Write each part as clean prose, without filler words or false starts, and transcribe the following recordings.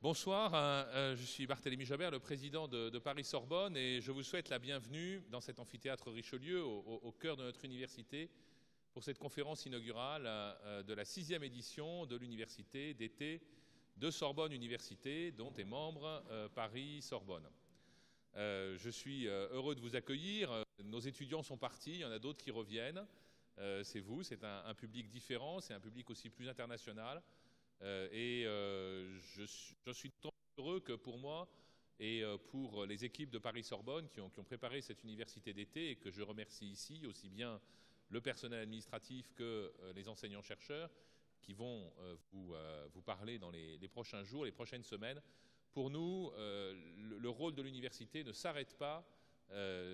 Bonsoir, je suis Barthélémy Jobert, le président de Paris-Sorbonne, et je vous souhaite la bienvenue dans cet amphithéâtre Richelieu, au cœur de notre université, pour cette conférence inaugurale de la 6e édition de l'université d'été de Sorbonne Université, dont est membre Paris-Sorbonne. Je suis heureux de vous accueillir. Nos étudiants sont partis, il y en a d'autres qui reviennent. C'est vous, c'est un public différent, c'est un public aussi plus international. Je suis d'autant plus heureux que pour moi et pour les équipes de Paris-Sorbonne qui ont préparé cette université d'été, et que je remercie ici aussi bien le personnel administratif que les enseignants-chercheurs qui vont vous parler dans les prochains jours, les prochaines semaines. Pour nous, le rôle de l'université ne s'arrête pas,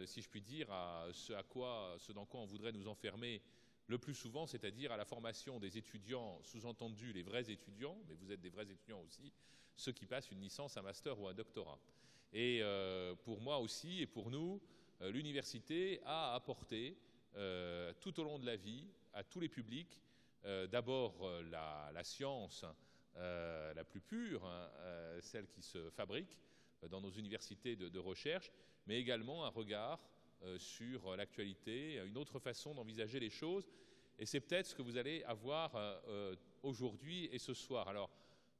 si je puis dire, à ce dans quoi on voudrait nous enfermer le plus souvent, c'est-à-dire à la formation des étudiants, sous-entendu les vrais étudiants, mais vous êtes des vrais étudiants aussi, ceux qui passent une licence, un master ou un doctorat. Et pour moi aussi, et pour nous, l'université a apporté tout au long de la vie, à tous les publics, d'abord la science la plus pure, celle qui se fabrique dans nos universités de recherche, mais également un regard sur l'actualité, une autre façon d'envisager les choses. Et c'est peut-être ce que vous allez avoir aujourd'hui et ce soir. Alors,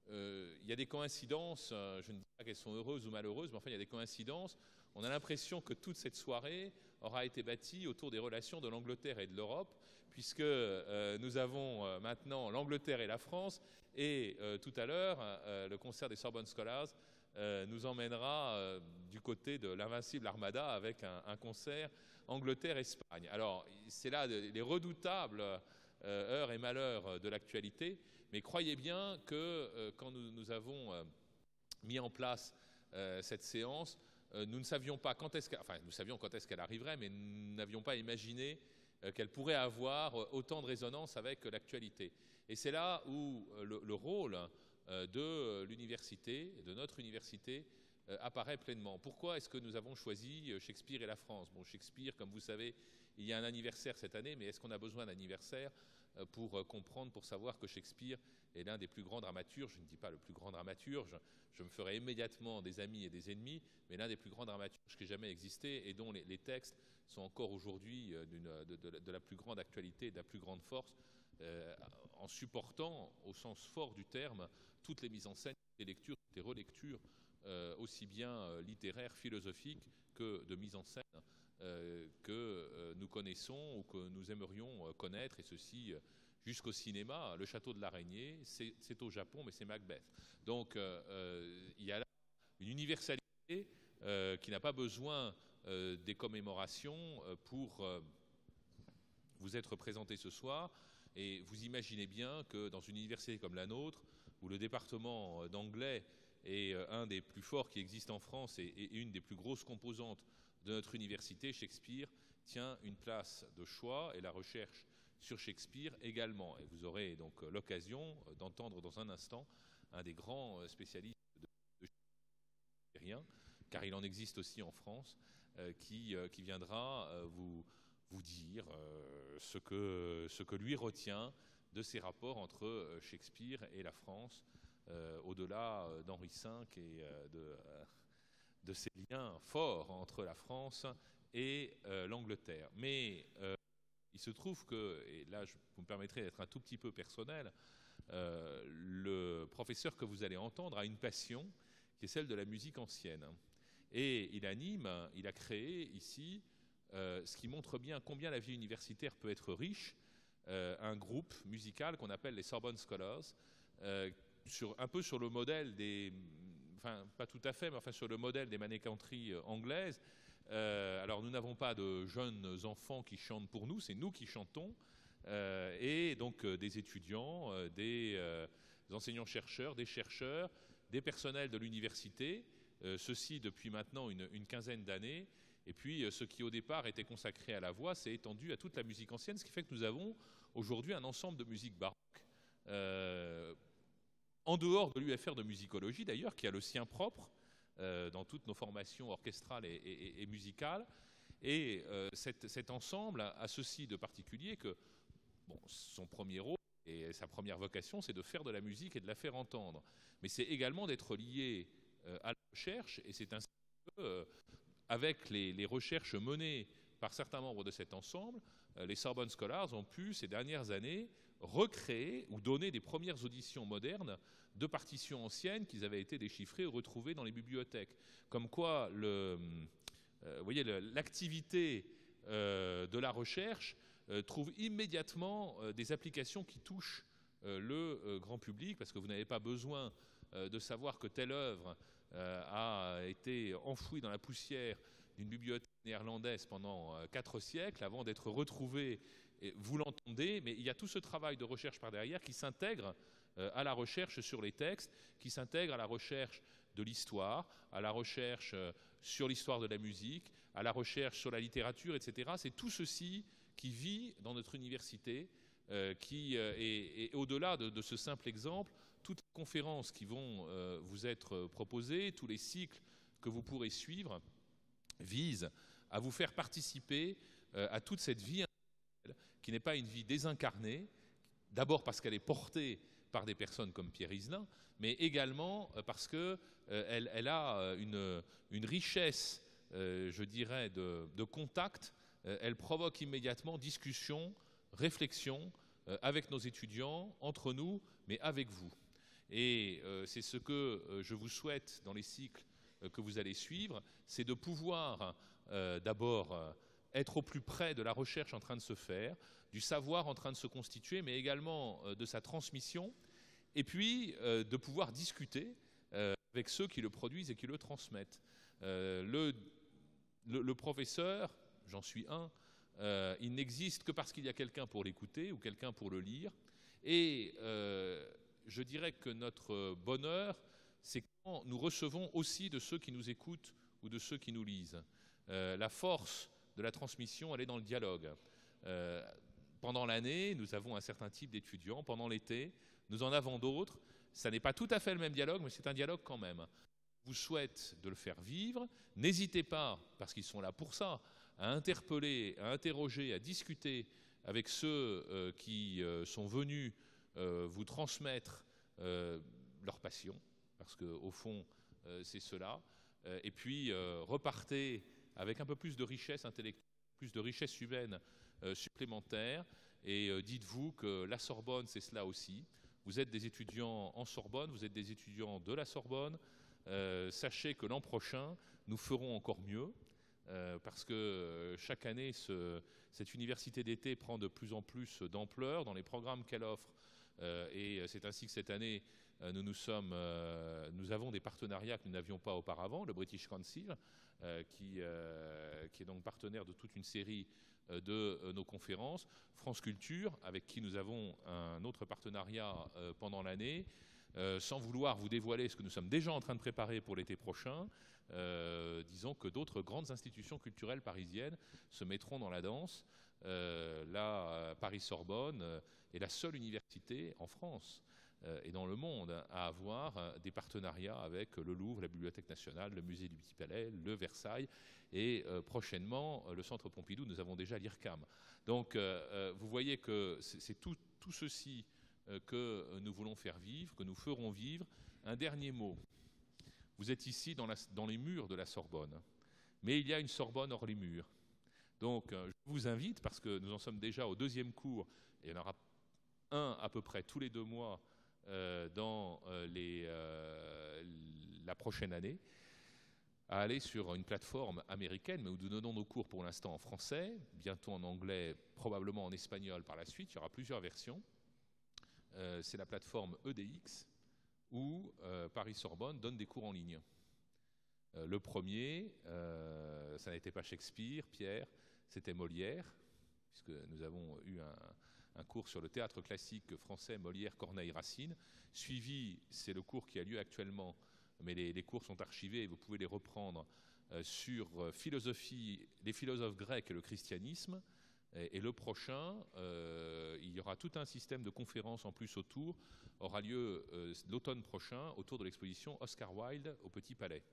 il y a des coïncidences, je ne dis pas qu'elles sont heureuses ou malheureuses, mais enfin, il y a des coïncidences. On a l'impression que toute cette soirée aura été bâtie autour des relations de l'Angleterre et de l'Europe, puisque nous avons maintenant l'Angleterre et la France, et tout à l'heure, le concert des Sorbonne Scholars nous emmènera du côté de l'invincible Armada avec un concert Angleterre-Espagne. Alors, c'est là les redoutables heures et malheurs de l'actualité, mais croyez bien que quand nous avons mis en place cette séance, nous ne savions pas quand est-ce qu'elle, enfin nous savions quand est-ce qu'elle arriverait, mais nous n'avions pas imaginé qu'elle pourrait avoir autant de résonance avec l'actualité. Et c'est là où le rôle de l'université, de notre université, apparaît pleinement. Pourquoi est-ce que nous avons choisi Shakespeare et la France? Bon, Shakespeare, comme vous savez, il y a un anniversaire cette année, mais est-ce qu'on a besoin d'anniversaire pour comprendre, pour savoir que Shakespeare est l'un des plus grands dramaturges? Je ne dis pas le plus grand dramaturge, je me ferai immédiatement des amis et des ennemis, mais l'un des plus grands dramaturges qui ait jamais existé, et dont les textes sont encore aujourd'hui de la plus grande actualité et de la plus grande force, en supportant, au sens fort du terme, toutes les mises en scène, des lectures, des relectures, aussi bien littéraires, philosophiques que de mise en scène que nous connaissons ou que nous aimerions connaître, et ceci jusqu'au cinéma. Le château de l'araignée, c'est au Japon, mais c'est Macbeth. Donc il y a là une universalité qui n'a pas besoin des commémorations pour vous être présentée ce soir. Et vous imaginez bien que dans une université comme la nôtre, où le département d'anglais est un des plus forts qui existent en France et une des plus grosses composantes de notre université, Shakespeare tient une place de choix, et la recherche sur Shakespeare également. Et vous aurez donc l'occasion d'entendre dans un instant un des grands spécialistes de Shakespeare, car il en existe aussi en France, qui viendra vous dire ce que lui retient de ces rapports entre Shakespeare et la France, au-delà d'Henri V et de ces liens forts entre la France et l'Angleterre. Mais il se trouve que, et là vous me permettrez d'être un tout petit peu personnel, le professeur que vous allez entendre a une passion qui est celle de la musique ancienne. Et il a créé ici, ce qui montre bien combien la vie universitaire peut être riche, un groupe musical qu'on appelle les Sorbonne Scholars, un peu sur le modèle des, enfin pas tout à fait, mais enfin sur le modèle des manécanteries anglaises. Alors nous n'avons pas de jeunes enfants qui chantent pour nous, c'est nous qui chantons, et donc des étudiants, des enseignants-chercheurs, des chercheurs, des personnels de l'université, ceci depuis maintenant une quinzaine d'années. Et puis ce qui au départ était consacré à la voix s'est étendu à toute la musique ancienne, ce qui fait que nous avons aujourd'hui un ensemble de musique baroque, en dehors de l'UFR de musicologie d'ailleurs, qui a le sien propre dans toutes nos formations orchestrales et musicales. Et cet ensemble a ceci de particulier que, bon, son premier rôle, et sa première vocation, c'est de faire de la musique et de la faire entendre. Mais c'est également d'être lié à la recherche, et c'est ainsi que, avec les recherches menées par certains membres de cet ensemble, les Sorbonne Scholars ont pu, ces dernières années, recréer ou donner des premières auditions modernes de partitions anciennes qui avaient été déchiffrées ou retrouvées dans les bibliothèques. Comme quoi, vous voyez, l'activité de la recherche trouve immédiatement des applications qui touchent le grand public, parce que vous n'avez pas besoin de savoir que telle œuvre a été enfouie dans la poussière d'une bibliothèque néerlandaise pendant 4 siècles avant d'être retrouvée. Vous l'entendez, mais il y a tout ce travail de recherche par derrière qui s'intègre à la recherche sur les textes, qui s'intègre à la recherche de l'histoire, à la recherche sur l'histoire de la musique, à la recherche sur la littérature, etc. C'est tout ceci qui vit dans notre université, et au-delà de ce simple exemple, toutes les conférences qui vont vous être proposées, tous les cycles que vous pourrez suivre, visent à vous faire participer à toute cette vie qui n'est pas une vie désincarnée, d'abord parce qu'elle est portée par des personnes comme Pierre Iselin, mais également parce qu'elle a une richesse, je dirais, de contact. Elle provoque immédiatement discussion, réflexion avec nos étudiants, entre nous, mais avec vous. Et c'est ce que je vous souhaite dans les cycles que vous allez suivre, c'est de pouvoir d'abord être au plus près de la recherche en train de se faire, du savoir en train de se constituer, mais également de sa transmission, et puis de pouvoir discuter avec ceux qui le produisent et qui le transmettent. Le professeur, j'en suis un, il n'existe que parce qu'il y a quelqu'un pour l'écouter ou quelqu'un pour le lire, et je dirais que notre bonheur, c'est quand nous recevons aussi de ceux qui nous écoutent ou de ceux qui nous lisent. La force de la transmission, elle est dans le dialogue. Pendant l'année, nous avons un certain type d'étudiants. Pendant l'été, nous en avons d'autres. Ça n'est pas tout à fait le même dialogue, mais c'est un dialogue quand même. Je vous souhaite de le faire vivre. N'hésitez pas, parce qu'ils sont là pour ça, à interpeller, à interroger, à discuter avec ceux qui sont venus vous transmettre leur passion, parce qu'au fond, c'est cela. Et puis, repartez avec un peu plus de richesse intellectuelle, plus de richesse humaine supplémentaire, et dites-vous que la Sorbonne, c'est cela aussi. Vous êtes des étudiants en Sorbonne, vous êtes des étudiants de la Sorbonne. Sachez que l'an prochain, nous ferons encore mieux, parce que chaque année, cette université d'été prend de plus en plus d'ampleur dans les programmes qu'elle offre. Et c'est ainsi que cette année, nous avons des partenariats que nous n'avions pas auparavant. Le British Council, qui est donc partenaire de toute une série de nos conférences. France Culture, avec qui nous avons un autre partenariat pendant l'année. Sans vouloir vous dévoiler ce que nous sommes déjà en train de préparer pour l'été prochain, disons que d'autres grandes institutions culturelles parisiennes se mettront dans la danse. La Paris-Sorbonne est la seule université en France et dans le monde à avoir des partenariats avec le Louvre, la Bibliothèque nationale, le Musée du Petit Palais, le Versailles et prochainement le Centre Pompidou. Nous avons déjà l'IRCAM. Donc vous voyez que c'est tout ceci que nous voulons faire vivre, que nous ferons vivre. Un dernier mot. Vous êtes ici dans les murs de la Sorbonne, mais il y a une Sorbonne hors les murs. Donc je vous invite, parce que nous en sommes déjà au 2e cours, et il y en aura un à peu près tous les 2 mois dans la prochaine année, à aller sur une plateforme américaine, mais où nous donnons nos cours pour l'instant en français, bientôt en anglais, probablement en espagnol par la suite. Il y aura plusieurs versions. C'est la plateforme EDX, où Paris-Sorbonne donne des cours en ligne. Le premier, ça n'était pas Shakespeare, Pierre, c'était Molière, puisque nous avons eu un cours sur le théâtre classique français, Molière, Corneille, Racine. Suivi, c'est le cours qui a lieu actuellement, mais les cours sont archivés et vous pouvez les reprendre, sur philosophie, les philosophes grecs et le christianisme. Et le prochain, il y aura tout un système de conférences en plus autour, aura lieu l'automne prochain autour de l'exposition Oscar Wilde au Petit Palais.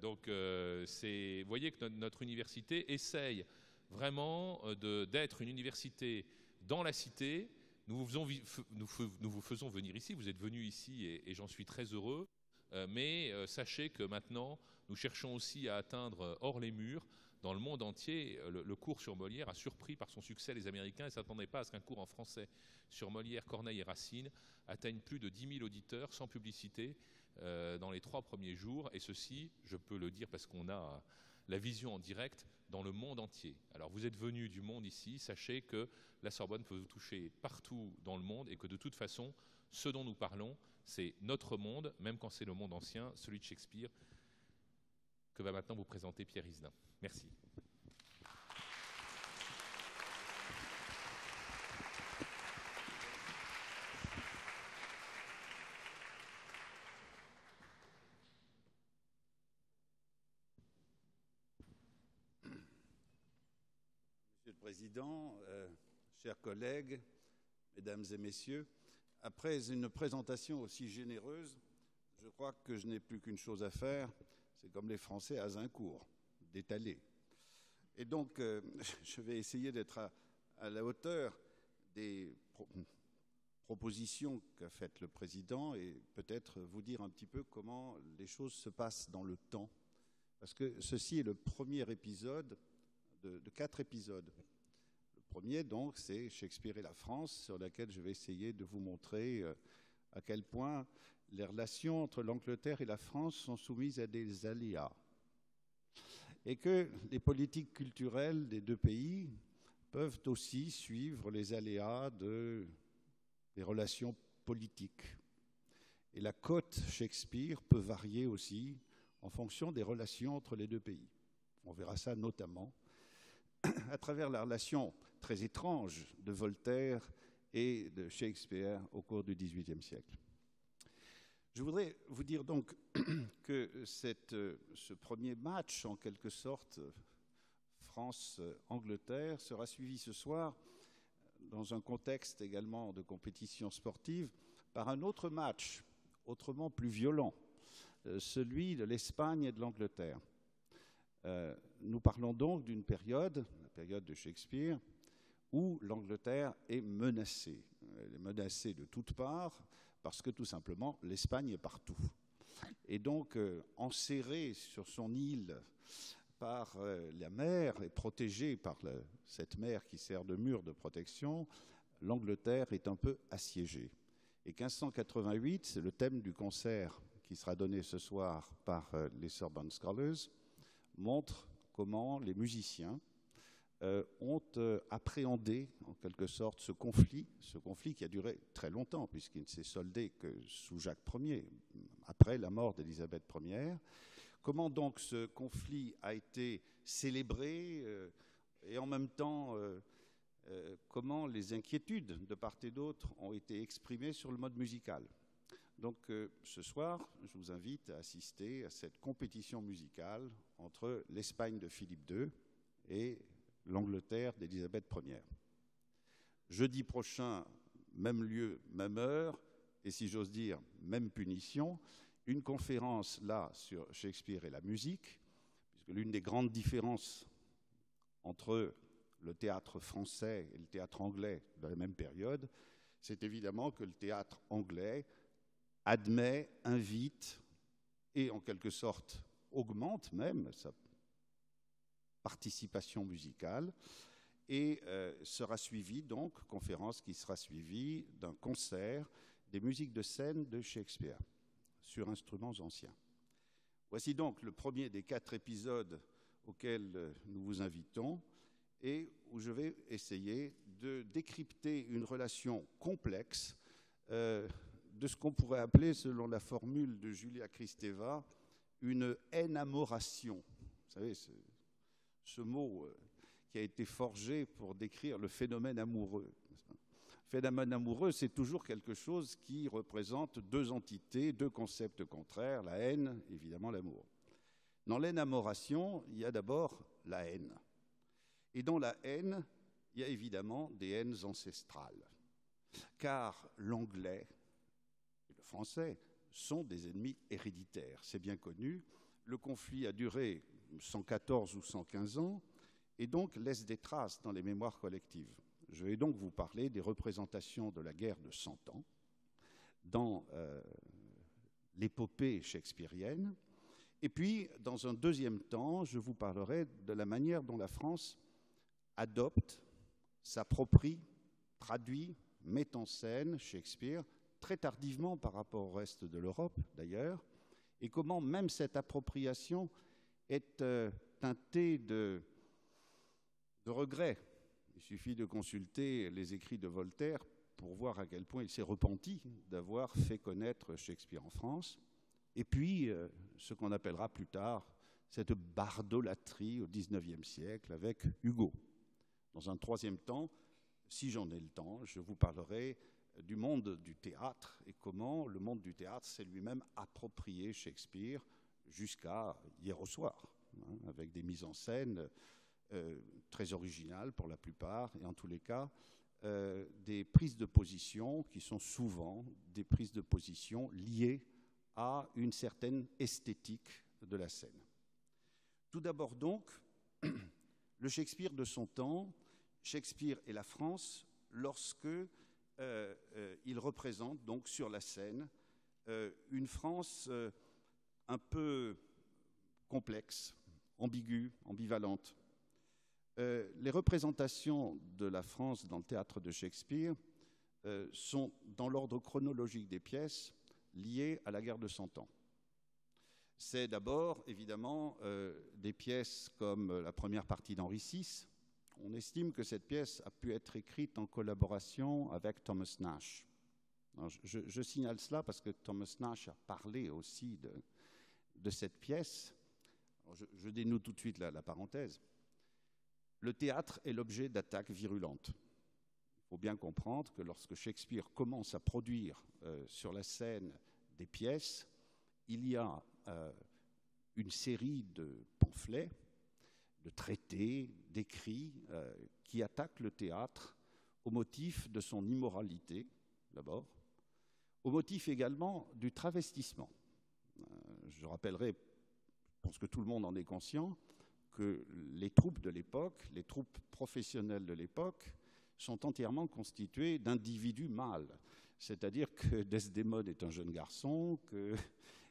Donc vous voyez que notre université essaye vraiment d'être une université dans la cité, nous vous faisons venir ici, vous êtes venus ici et j'en suis très heureux, mais sachez que maintenant, nous cherchons aussi à atteindre hors les murs, dans le monde entier. Le cours sur Molière a surpris par son succès les Américains et ne s'attendaient pas à ce qu'un cours en français sur Molière, Corneille et Racine atteigne plus de 10 000 auditeurs sans publicité dans les 3 premiers jours. Et ceci, je peux le dire parce qu'on a la vision en direct dans le monde entier. Alors vous êtes venus du monde ici, sachez que la Sorbonne peut vous toucher partout dans le monde et que de toute façon, ce dont nous parlons, c'est notre monde, même quand c'est le monde ancien, celui de Shakespeare, que va maintenant vous présenter Pierre Risdin. Merci. Monsieur le Président, chers collègues, Mesdames et Messieurs, après une présentation aussi généreuse, je crois que je n'ai plus qu'une chose à faire, c'est comme les Français à Azincourt, d'étaler. Et donc, je vais essayer d'être à la hauteur des propositions qu'a faites le Président et peut-être vous dire un petit peu comment les choses se passent dans le temps. Parce que ceci est le premier épisode de 4 épisodes. Le premier, donc, c'est Shakespeare et la France, sur laquelle je vais essayer de vous montrer à quel point les relations entre l'Angleterre et la France sont soumises à des aléas. Et que les politiques culturelles des 2 pays peuvent aussi suivre les aléas des relations politiques. Et la cote Shakespeare peut varier aussi en fonction des relations entre les 2 pays. On verra ça notamment à travers la relation très étrange de Voltaire et de Shakespeare au cours du XVIIIe siècle. Je voudrais vous dire donc que ce premier match, en quelque sorte, France-Angleterre, sera suivi ce soir, dans un contexte également de compétition sportive, par un autre match, autrement plus violent, celui de l'Espagne et de l'Angleterre. Nous parlons donc d'une période, la période de Shakespeare, où l'Angleterre est menacée. Elle est menacée de toutes parts parce que tout simplement l'Espagne est partout. Et donc enserrée sur son île par la mer et protégée par cette mer qui sert de mur de protection, l'Angleterre est un peu assiégée. Et 1588, c'est le thème du concert qui sera donné ce soir par les Sorbonne Scholars, montre comment les musiciens ont appréhendé en quelque sorte ce conflit qui a duré très longtemps puisqu'il ne s'est soldé que sous Jacques Ier, après la mort d'Élisabeth Ier. Comment donc ce conflit a été célébré et en même temps comment les inquiétudes de part et d'autre ont été exprimées sur le mode musical. Donc ce soir, je vous invite à assister à cette compétition musicale entre l'Espagne de Philippe II et l'Angleterre d'Élisabeth Ier. Jeudi prochain, même lieu, même heure, et si j'ose dire, même punition, une conférence là sur Shakespeare et la musique, puisque l'une des grandes différences entre le théâtre français et le théâtre anglais de la même période, c'est évidemment que le théâtre anglais admet, invite et en quelque sorte augmente même sa participation musicale et sera suivie donc, conférence qui sera suivie d'un concert des musiques de scène de Shakespeare sur instruments anciens. Voici donc le premier des 4 épisodes auxquels nous vous invitons et où je vais essayer de décrypter une relation complexe de ce qu'on pourrait appeler, selon la formule de Julia Kristeva, une enamoration. Vous savez, ce mot qui a été forgé pour décrire le phénomène amoureux. Le phénomène amoureux, c'est toujours quelque chose qui représente 2 entités, 2 concepts contraires, la haine, évidemment l'amour. Dans l'énamoration, il y a d'abord la haine. Et dans la haine, il y a évidemment des haines ancestrales. Car l'anglais et le français sont des ennemis héréditaires, c'est bien connu. Le conflit a duré 114 ou 115 ans et donc laisse des traces dans les mémoires collectives. Je vais donc vous parler des représentations de la guerre de 100 ans dans l'épopée shakespearienne. Et puis, dans un deuxième temps, je vous parlerai de la manière dont la France adopte, s'approprie, traduit, met en scène Shakespeare, très tardivement par rapport au reste de l'Europe d'ailleurs, et comment même cette appropriation est teintée de regrets. Il suffit de consulter les écrits de Voltaire pour voir à quel point il s'est repenti d'avoir fait connaître Shakespeare en France. Et puis, ce qu'on appellera plus tard cette bardolâtrie au XIXe siècle avec Hugo. Dans un troisième temps, si j'en ai le temps, je vous parlerai du monde du théâtre et comment le monde du théâtre s'est lui-même approprié Shakespeare jusqu'à hier au soir, hein, avec des mises en scène très originales pour la plupart, et en tous les cas, des prises de position qui sont souvent des prises de position liées à une certaine esthétique de la scène. Tout d'abord donc, le Shakespeare de son temps, Shakespeare et la France, lorsque il représente donc sur la scène une France un peu complexe, ambiguë, ambivalente. Les représentations de la France dans le théâtre de Shakespeare sont, dans l'ordre chronologique des pièces, liées à la guerre de 100 ans. C'est d'abord, évidemment, des pièces comme la première partie d'Henri VI. On estime que cette pièce a pu être écrite en collaboration avec Thomas Nashe. Alors, je signale cela parce que Thomas Nashe a parlé aussi de cette pièce. Alors, je dénoue tout de suite la parenthèse. Le théâtre est l'objet d'attaques virulentes. Il faut bien comprendre que lorsque Shakespeare commence à produire sur la scène des pièces, il y a une série de pamphlets, de traités, d'écrits qui attaquent le théâtre au motif de son immoralité, d'abord, au motif également du travestissement. Je rappellerai, je pense que tout le monde en est conscient, que les troupes de l'époque, les troupes professionnelles de l'époque, sont entièrement constituées d'individus mâles. C'est-à-dire que Desdémone est un jeune garçon, que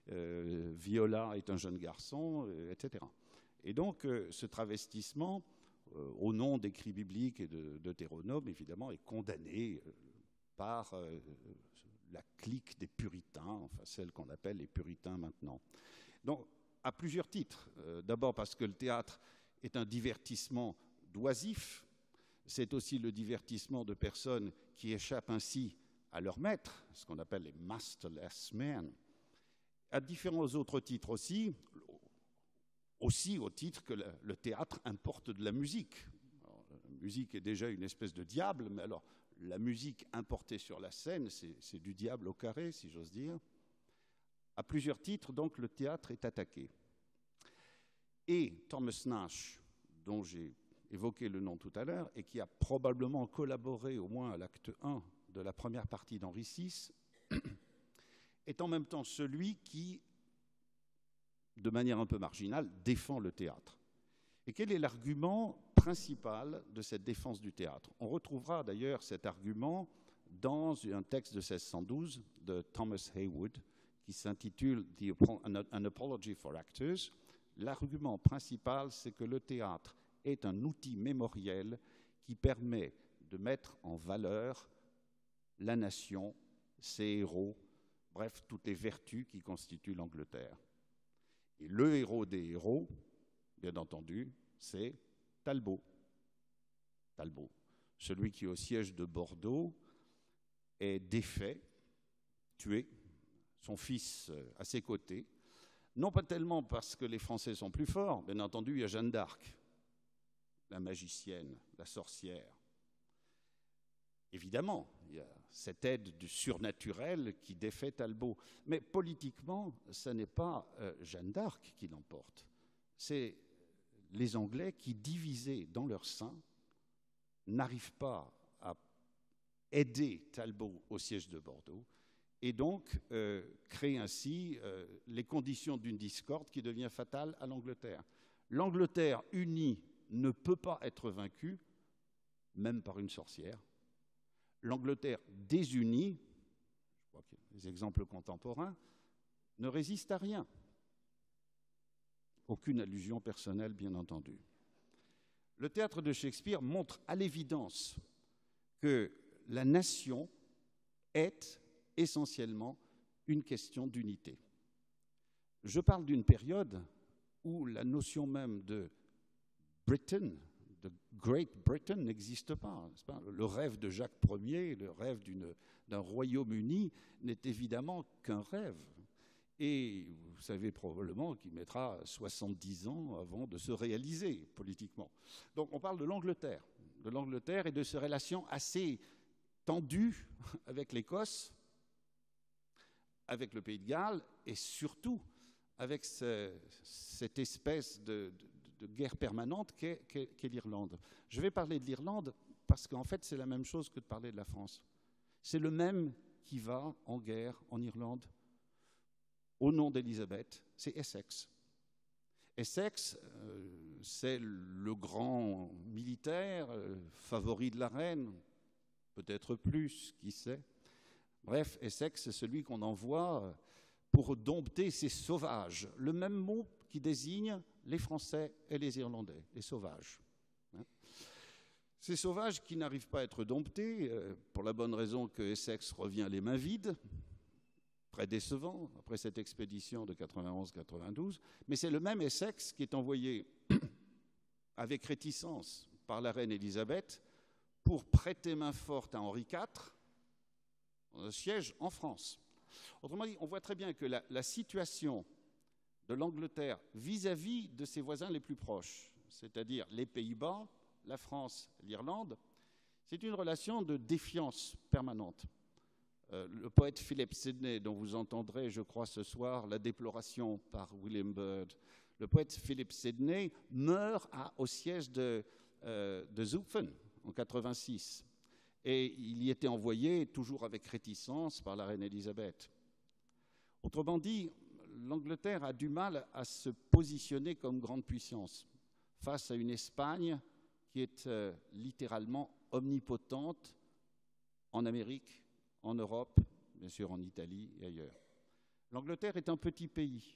Viola est un jeune garçon, etc. Et donc, ce travestissement, au nom d'écrits bibliques et de Deutéronome, évidemment, est condamné par la clique des puritains, enfin celle qu'on appelle les puritains maintenant. Donc, à plusieurs titres. D'abord parce que le théâtre est un divertissement d'oisifs, c'est aussi le divertissement de personnes qui échappent ainsi à leur maître, ce qu'on appelle les masterless men. À différents autres titres aussi au titre que le théâtre importe de la musique. Alors, la musique est déjà une espèce de diable, mais alors la musique importée sur la scène, c'est du diable au carré, si j'ose dire. À plusieurs titres, donc, le théâtre est attaqué. Et Thomas Nashe, dont j'ai évoqué le nom tout à l'heure, et qui a probablement collaboré au moins à l'acte 1 de la première partie d'Henri VI, est en même temps celui qui, de manière un peu marginale, défend le théâtre. Et quel est l'argument principal de cette défense du théâtre? On retrouvera d'ailleurs cet argument dans un texte de 1612 de Thomas Heywood qui s'intitule An Apology for Actors. L'argument principal, c'est que le théâtre est un outil mémoriel qui permet de mettre en valeur la nation, ses héros, bref, toutes les vertus qui constituent l'Angleterre. Et le héros des héros, bien entendu, c'est Talbot. Talbot, celui qui, au siège de Bordeaux, est défait, tué, son fils à ses côtés, non pas tellement parce que les Français sont plus forts, bien entendu, il y a Jeanne d'Arc, la magicienne, la sorcière. Évidemment, il y a cette aide du surnaturel qui défait Talbot. Mais politiquement, ce n'est pas Jeanne d'Arc qui l'emporte. C'est les Anglais qui, divisés dans leur sein, n'arrivent pas à aider Talbot au siège de Bordeaux et donc créent ainsi les conditions d'une discorde qui devient fatale à l'Angleterre. L'Angleterre unie ne peut pas être vaincue, même par une sorcière. L'Angleterre désunie, je crois que les exemples contemporains, ne résistent à rien. Aucune allusion personnelle, bien entendu. Le théâtre de Shakespeare montre à l'évidence que la nation est essentiellement une question d'unité. Je parle d'une période où la notion même de Britain, de Great Britain, n'existe pas. Le rêve de Jacques Ier, le rêve d'un Royaume-Uni n'est évidemment qu'un rêve. Et vous savez probablement qu'il mettra 70 ans avant de se réaliser politiquement. Donc on parle de l'Angleterre et de ses relations assez tendues avec l'Écosse, avec le Pays de Galles et surtout avec cette espèce de guerre permanente qu'est l'Irlande. Je vais parler de l'Irlande parce qu'en fait c'est la même chose que de parler de la France. C'est le même qui va en guerre en Irlande au nom d'Élisabeth, c'est Essex. Essex, c'est le grand militaire, favori de la reine, peut-être plus, qui sait. Bref, Essex, c'est celui qu'on envoie pour dompter ces sauvages. Le même mot qui désigne les Français et les Irlandais, les sauvages. Ces sauvages qui n'arrivent pas à être domptés, pour la bonne raison que Essex revient les mains vides, très décevant après cette expédition de 91-92, mais c'est le même Essex qui est envoyé avec réticence par la reine Élisabeth pour prêter main forte à Henri IV, siège en France. Autrement dit, on voit très bien que la situation de l'Angleterre vis-à-vis de ses voisins les plus proches, c'est-à-dire les Pays-Bas, la France, l'Irlande, c'est une relation de défiance permanente. Le poète Philip Sidney, dont vous entendrez, je crois, ce soir, la déploration par William Byrd, le poète Philip Sidney meurt au siège de Zutphen en 86. Et il y était envoyé, toujours avec réticence, par la reine Élisabeth. Autrement dit, l'Angleterre a du mal à se positionner comme grande puissance face à une Espagne qui est littéralement omnipotente en Amérique, en Europe, bien sûr en Italie et ailleurs. L'Angleterre est un petit pays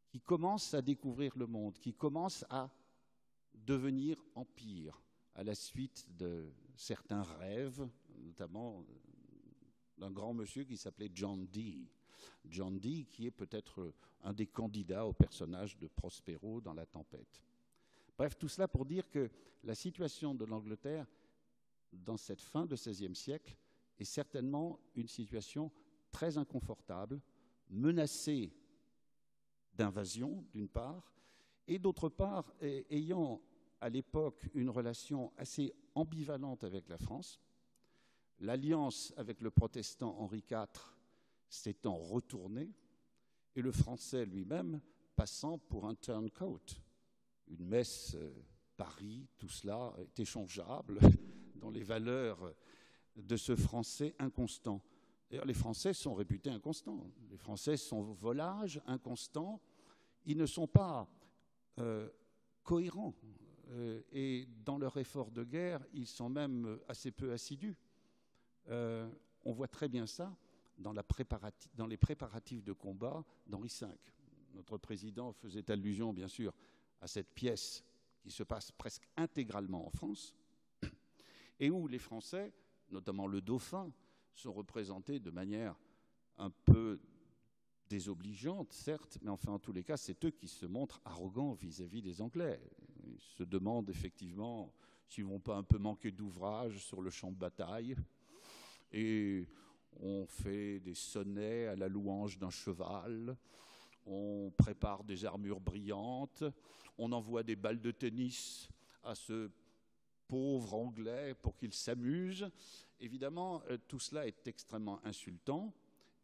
qui commence à découvrir le monde, qui commence à devenir empire à la suite de certains rêves, notamment d'un grand monsieur qui s'appelait John Dee. John Dee qui est peut-être un des candidats au personnage de Prospero dans La Tempête. Bref, tout cela pour dire que la situation de l'Angleterre dans cette fin de XVIe siècle est certainement une situation très inconfortable, menacée d'invasion, d'une part, et d'autre part, ayant à l'époque une relation assez ambivalente avec la France. L'alliance avec le protestant Henri IV s'étant retournée, et le français lui-même passant pour un turncoat. Une messe, Paris, tout cela est échangeable dans les valeurs de ce français inconstant. D'ailleurs, les Français sont réputés inconstants. Les Français sont volages, inconstants. Ils ne sont pas cohérents. Et dans leur effort de guerre, ils sont même assez peu assidus. On voit très bien ça dans les préparatifs de combat d'Henri V. Notre président faisait allusion, bien sûr, à cette pièce qui se passe presque intégralement en France, et où les Français, notamment le dauphin, sont représentés de manière un peu désobligeante, certes, mais enfin, en tous les cas, c'est eux qui se montrent arrogants vis-à-vis des Anglais. Ils se demandent effectivement s'ils ne vont pas un peu manquer d'ouvrage sur le champ de bataille, et on fait des sonnets à la louange d'un cheval, on prépare des armures brillantes, on envoie des balles de tennis à ce pauvre Anglais pour qu'il s'amuse. Évidemment, tout cela est extrêmement insultant.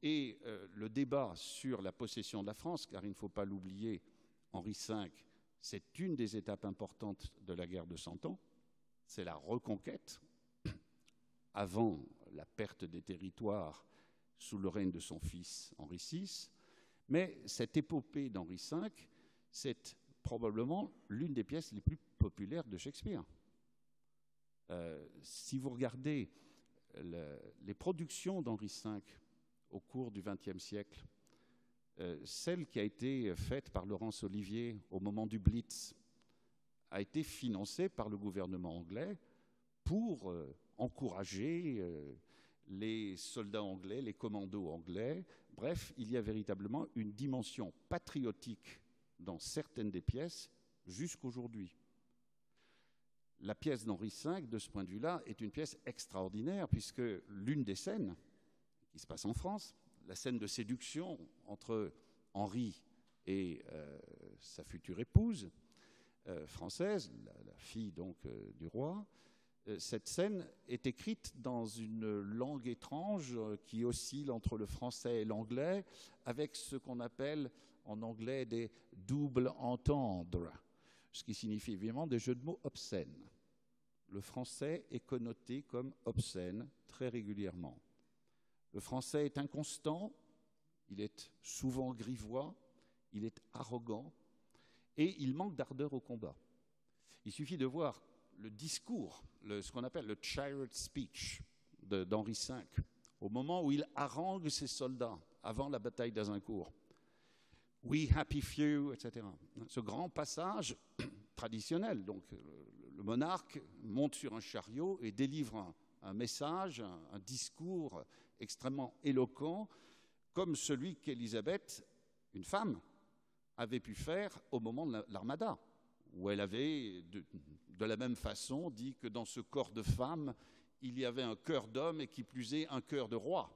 Et le débat sur la possession de la France, car il ne faut pas l'oublier, Henri V, c'est une des étapes importantes de la guerre de 100 ans, c'est la reconquête, avant la perte des territoires sous le règne de son fils Henri VI. Mais cette épopée d'Henri V, c'est probablement l'une des pièces les plus populaires de Shakespeare. Si vous regardez les productions d'Henri V au cours du XXe siècle, celle qui a été faite par Laurence Olivier au moment du Blitz a été financée par le gouvernement anglais pour encourager les soldats anglais, les commandos anglais. Bref, il y a véritablement une dimension patriotique dans certaines des pièces jusqu'aujourd'hui. La pièce d'Henri V, de ce point de vue-là, est une pièce extraordinaire, puisque l'une des scènes qui se passe en France, la scène de séduction entre Henri et sa future épouse française, la fille donc du roi, cette scène est écrite dans une langue étrange qui oscille entre le français et l'anglais, avec ce qu'on appelle en anglais des doubles entendres, ce qui signifie évidemment des jeux de mots obscènes. Le français est connoté comme obscène très régulièrement. Le français est inconstant, il est souvent grivois, il est arrogant et il manque d'ardeur au combat. Il suffit de voir le discours, ce qu'on appelle le chariot speech d'Henri V, au moment où il harangue ses soldats avant la bataille d'Azincourt. We happy few, etc. Ce grand passage traditionnel, donc le monarque monte sur un chariot et délivre un message, un discours extrêmement éloquent, comme celui qu'Élisabeth, une femme, avait pu faire au moment de l'Armada, où elle avait, de la même façon, dit que dans ce corps de femme, il y avait un cœur d'homme et qui plus est un cœur de roi.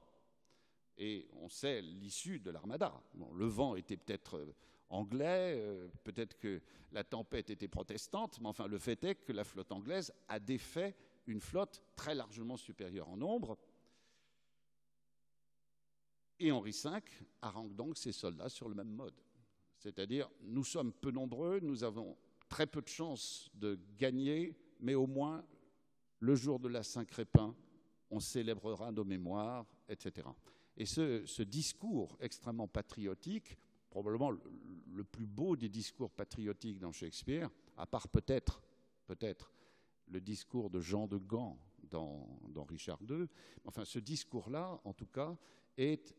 Et on sait l'issue de l'Armada. Bon, le vent était peut-être anglais, peut-être que la tempête était protestante, mais enfin le fait est que la flotte anglaise a défait une flotte très largement supérieure en nombre. Et Henri V harangue donc ses soldats sur le même mode. C'est-à-dire, nous sommes peu nombreux, nous avons très peu de chances de gagner, mais au moins, le jour de la Saint-Crépin, on célébrera nos mémoires, etc. Et ce discours extrêmement patriotique, probablement le plus beau des discours patriotiques dans Shakespeare, à part peut-être le discours de Jean de Gand dans Richard II, enfin ce discours-là, en tout cas, est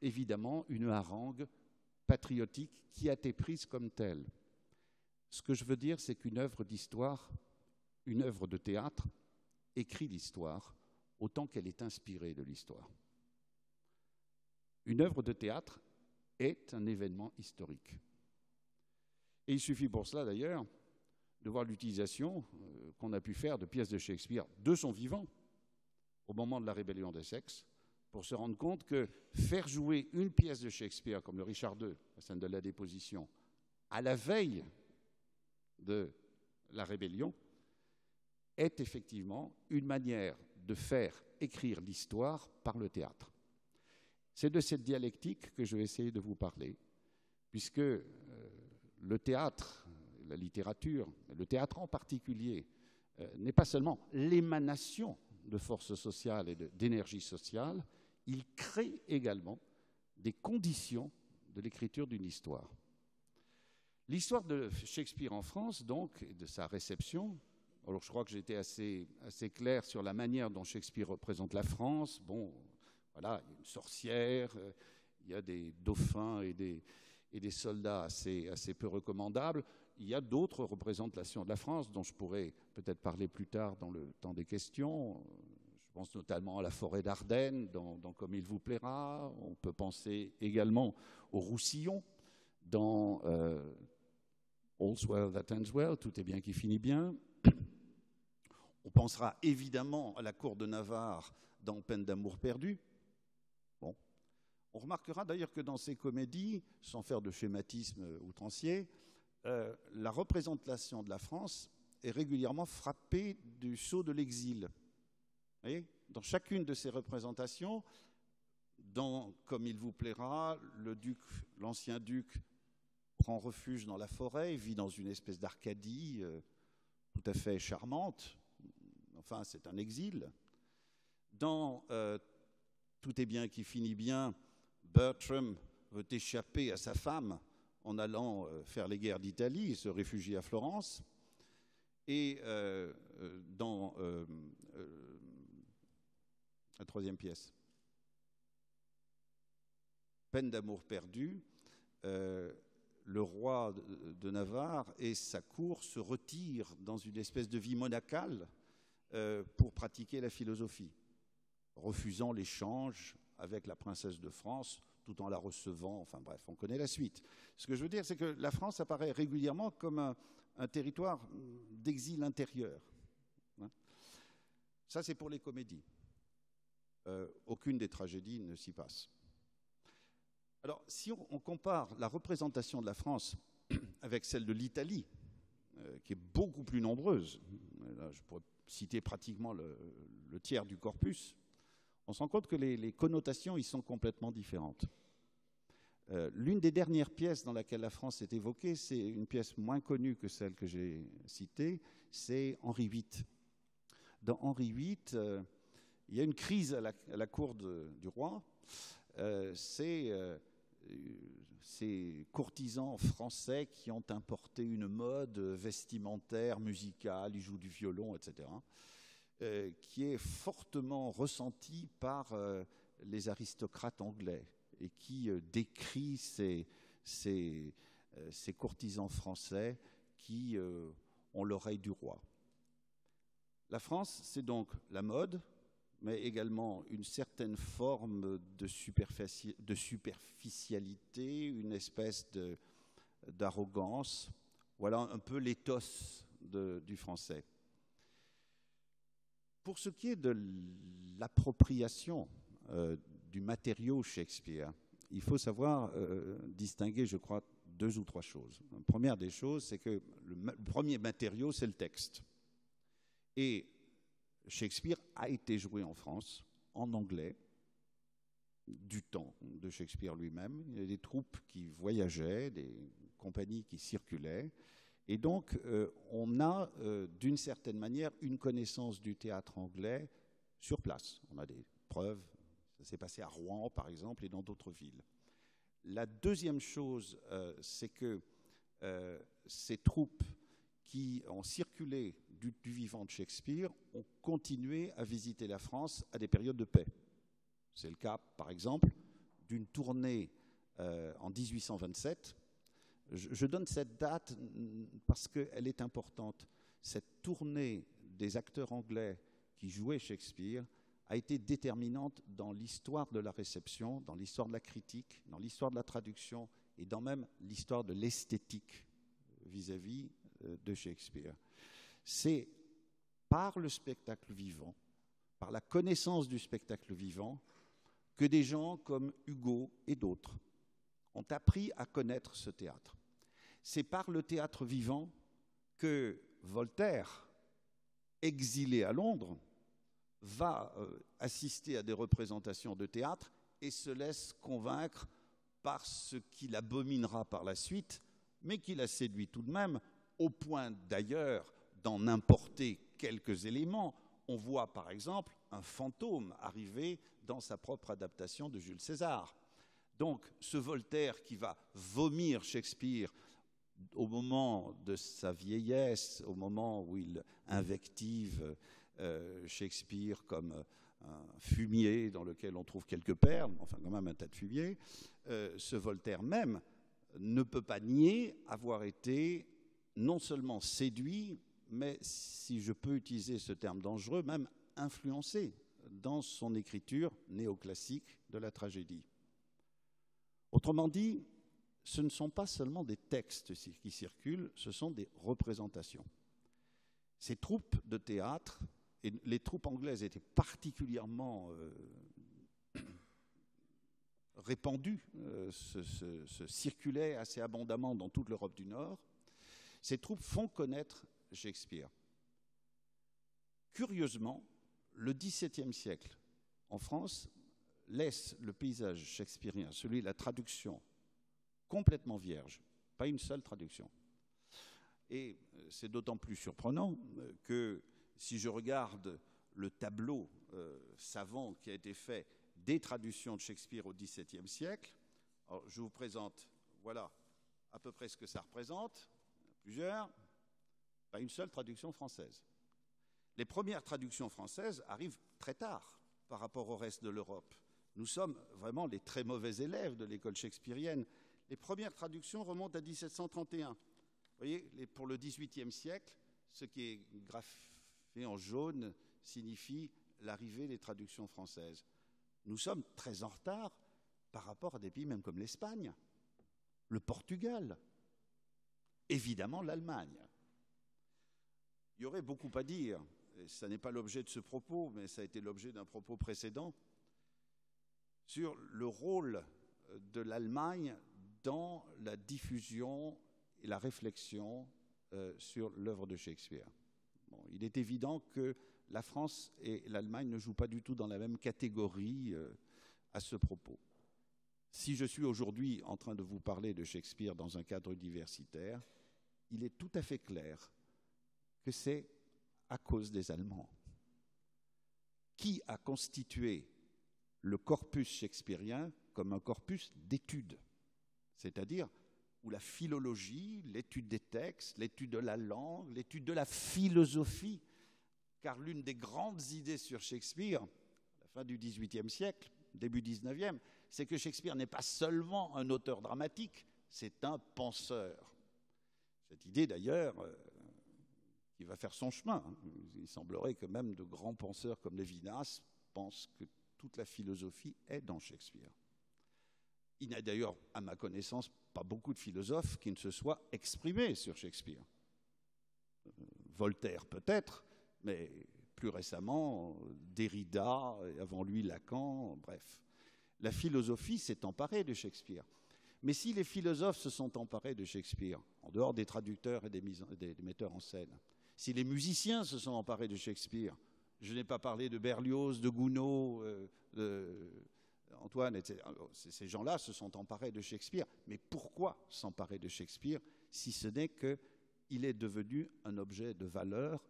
évidemment une harangue patriotique qui a été prise comme telle. Ce que je veux dire, c'est qu'une œuvre d'histoire, une œuvre de théâtre, écrit l'histoire autant qu'elle est inspirée de l'histoire. Une œuvre de théâtre est un événement historique. Et il suffit pour cela, d'ailleurs, de voir l'utilisation qu'on a pu faire de pièces de Shakespeare de son vivant, au moment de la rébellion d'Essex, pour se rendre compte que faire jouer une pièce de Shakespeare, comme le Richard II, la scène de la déposition, à la veille de la rébellion, est effectivement une manière de faire écrire l'histoire par le théâtre. C'est de cette dialectique que je vais essayer de vous parler, puisque le théâtre, la littérature, le théâtre en particulier, n'est pas seulement l'émanation de forces sociales et d'énergie sociale, il crée également des conditions de l'écriture d'une histoire. L'histoire de Shakespeare en France, donc, et de sa réception, alors je crois que j'ai été assez clair sur la manière dont Shakespeare représente la France. Bon, voilà, il y a une sorcière, il y a des dauphins et des soldats assez peu recommandables. Il y a d'autres représentations de la France dont je pourrais peut-être parler plus tard dans le temps des questions. Je pense notamment à la forêt d'Ardennes dans Comme il vous plaira. On peut penser également au Roussillon dans All's well that ends well, tout est bien qui finit bien. On pensera évidemment à la cour de Navarre dans Peine d'amour perdue. Bon. On remarquera d'ailleurs que dans ces comédies, sans faire de schématisme outrancier, la représentation de la France est régulièrement frappée du sceau de l'exil. Vous voyez, dans chacune de ces représentations, dans Comme il vous plaira, l'ancien duc prend refuge dans la forêt, vit dans une espèce d'Arcadie tout à fait charmante. Enfin, c'est un exil. Dans Tout est bien qui finit bien, Bertram veut échapper à sa femme en allant faire les guerres d'Italie et se réfugier à Florence. Et dans la troisième pièce. Peine d'amour perdue, le roi de Navarre et sa cour se retirent dans une espèce de vie monacale pour pratiquer la philosophie, refusant l'échange avec la princesse de France, tout en la recevant. Enfin bref, on connaît la suite. Ce que je veux dire, c'est que la France apparaît régulièrement comme un territoire d'exil intérieur. Ça, c'est pour les comédies. Aucune des tragédies ne s'y passe. Alors, si on compare la représentation de la France avec celle de l'Italie, qui est beaucoup plus nombreuse, là, je pourrais citer pratiquement le tiers du corpus, on se rend compte que les connotations y sont complètement différentes. L'une des dernières pièces dans laquelle la France est évoquée, c'est une pièce moins connue que celle que j'ai citée, c'est Henri VIII. Dans Henri VIII, il y a une crise à la cour du roi. Ces courtisans français qui ont importé une mode vestimentaire, musicale, ils jouent du violon, etc., qui est fortement ressentie par les aristocrates anglais et qui décrit ces courtisans français qui ont l'oreille du roi. La France, c'est donc la mode, mais également une certaine forme de superficialité, une espèce d'arrogance. Voilà un peu l'éthos du français. Pour ce qui est de l'appropriation du matériau Shakespeare, il faut savoir distinguer, je crois, 2 ou 3 choses. La première des choses, c'est que le premier matériau, c'est le texte. Et Shakespeare a été joué en France, en anglais, du temps de Shakespeare lui-même. Il y a des troupes qui voyageaient, des compagnies qui circulaient. Et donc, on a, d'une certaine manière, une connaissance du théâtre anglais sur place. On a des preuves. Ça s'est passé à Rouen, par exemple, et dans d'autres villes. La deuxième chose, c'est que ces troupes qui ont circulé du vivant de Shakespeare ont continué à visiter la France à des périodes de paix. C'est le cas, par exemple, d'une tournée en 1827. Je donne cette date parce qu'elle est importante. Cette tournée des acteurs anglais qui jouaient Shakespeare a été déterminante dans l'histoire de la réception, dans l'histoire de la critique, dans l'histoire de la traduction et dans même l'histoire de l'esthétique vis-à-vis de Shakespeare. C'est par le spectacle vivant, par la connaissance du spectacle vivant, que des gens comme Hugo et d'autres ont appris à connaître ce théâtre. C'est par le théâtre vivant que Voltaire, exilé à Londres, va assister à des représentations de théâtre et se laisse convaincre par ce qu'il abominera par la suite, mais qui l'a séduit tout de même, au point d'ailleurs d'en importer quelques éléments. On voit par exemple un fantôme arriver dans sa propre adaptation de Jules César. Donc ce Voltaire qui va vomir Shakespeare au moment de sa vieillesse, au moment où il invective Shakespeare comme un fumier dans lequel on trouve quelques perles, enfin quand même un tas de fumier, ce Voltaire même ne peut pas nier avoir été non seulement séduit, mais, si je peux utiliser ce terme dangereux, même influencé dans son écriture néoclassique de la tragédie. Autrement dit, ce ne sont pas seulement des textes qui circulent, ce sont des représentations. Ces troupes de théâtre, et les troupes anglaises étaient particulièrement répandues, se circulaient assez abondamment dans toute l'Europe du Nord. Ces troupes font connaître Shakespeare. Curieusement, le XVIIe siècle, en France, laisse le paysage shakespearien, celui de la traduction, complètement vierge, pas une seule traduction. Et c'est d'autant plus surprenant que si je regarde le tableau savant qui a été fait des traductions de Shakespeare au XVIIe siècle, alors je vous présente, voilà à peu près ce que ça représente, plusieurs, pas une seule traduction française. Les premières traductions françaises arrivent très tard, par rapport au reste de l'Europe. Nous sommes vraiment les très mauvais élèves de l'école shakespearienne. Les premières traductions remontent à 1731. Vous voyez, pour le XVIIIe siècle, ce qui est graffé en jaune signifie l'arrivée des traductions françaises. Nous sommes très en retard par rapport à des pays même comme l'Espagne, le Portugal, évidemment l'Allemagne. Il y aurait beaucoup à dire, et ce n'est pas l'objet de ce propos, mais ça a été l'objet d'un propos précédent, sur le rôle de l'Allemagne dans la diffusion et la réflexion sur l'œuvre de Shakespeare. Bon, il est évident que la France et l'Allemagne ne jouent pas du tout dans la même catégorie à ce propos. Si je suis aujourd'hui en train de vous parler de Shakespeare dans un cadre universitaire, il est tout à fait clair que c'est à cause des Allemands. Qui a constitué le corpus shakespearien comme un corpus d'études, c'est-à-dire où la philologie, l'étude des textes, l'étude de la langue, l'étude de la philosophie, car l'une des grandes idées sur Shakespeare, à la fin du XVIIIe siècle, début XIXe, c'est que Shakespeare n'est pas seulement un auteur dramatique, c'est un penseur. Cette idée d'ailleurs, qui va faire son chemin. Il semblerait que même de grands penseurs comme Lévinas pensent que toute la philosophie est dans Shakespeare. Il n'y a d'ailleurs, à ma connaissance, pas beaucoup de philosophes qui ne se soient exprimés sur Shakespeare. Voltaire peut-être, mais plus récemment, Derrida, et avant lui Lacan, bref. La philosophie s'est emparée de Shakespeare. Mais si les philosophes se sont emparés de Shakespeare, en dehors des traducteurs et des metteurs en scène, si les musiciens se sont emparés de Shakespeare, je n'ai pas parlé de Berlioz, de Gounod, Antoine, etc. Ces gens-là se sont emparés de Shakespeare. Mais pourquoi s'emparer de Shakespeare si ce n'est qu'il est devenu un objet de valeur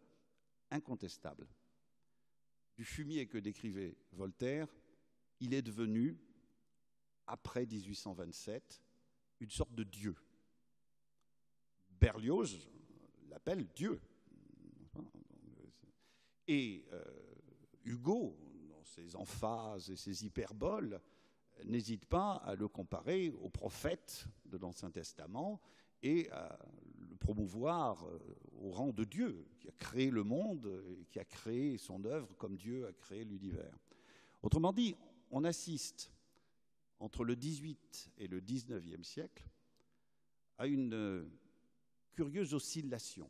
incontestable? Du fumier que décrivait Voltaire, il est devenu, après 1827, une sorte de Dieu. Berlioz l'appelle Dieu. Et Hugo, dans ses emphases et ses hyperboles, n'hésite pas à le comparer au prophète de l'Ancien Testament et à le promouvoir au rang de Dieu, qui a créé le monde et qui a créé son œuvre comme Dieu a créé l'univers. Autrement dit, on assiste entre le XVIIIe et le XIXe siècle à une curieuse oscillation.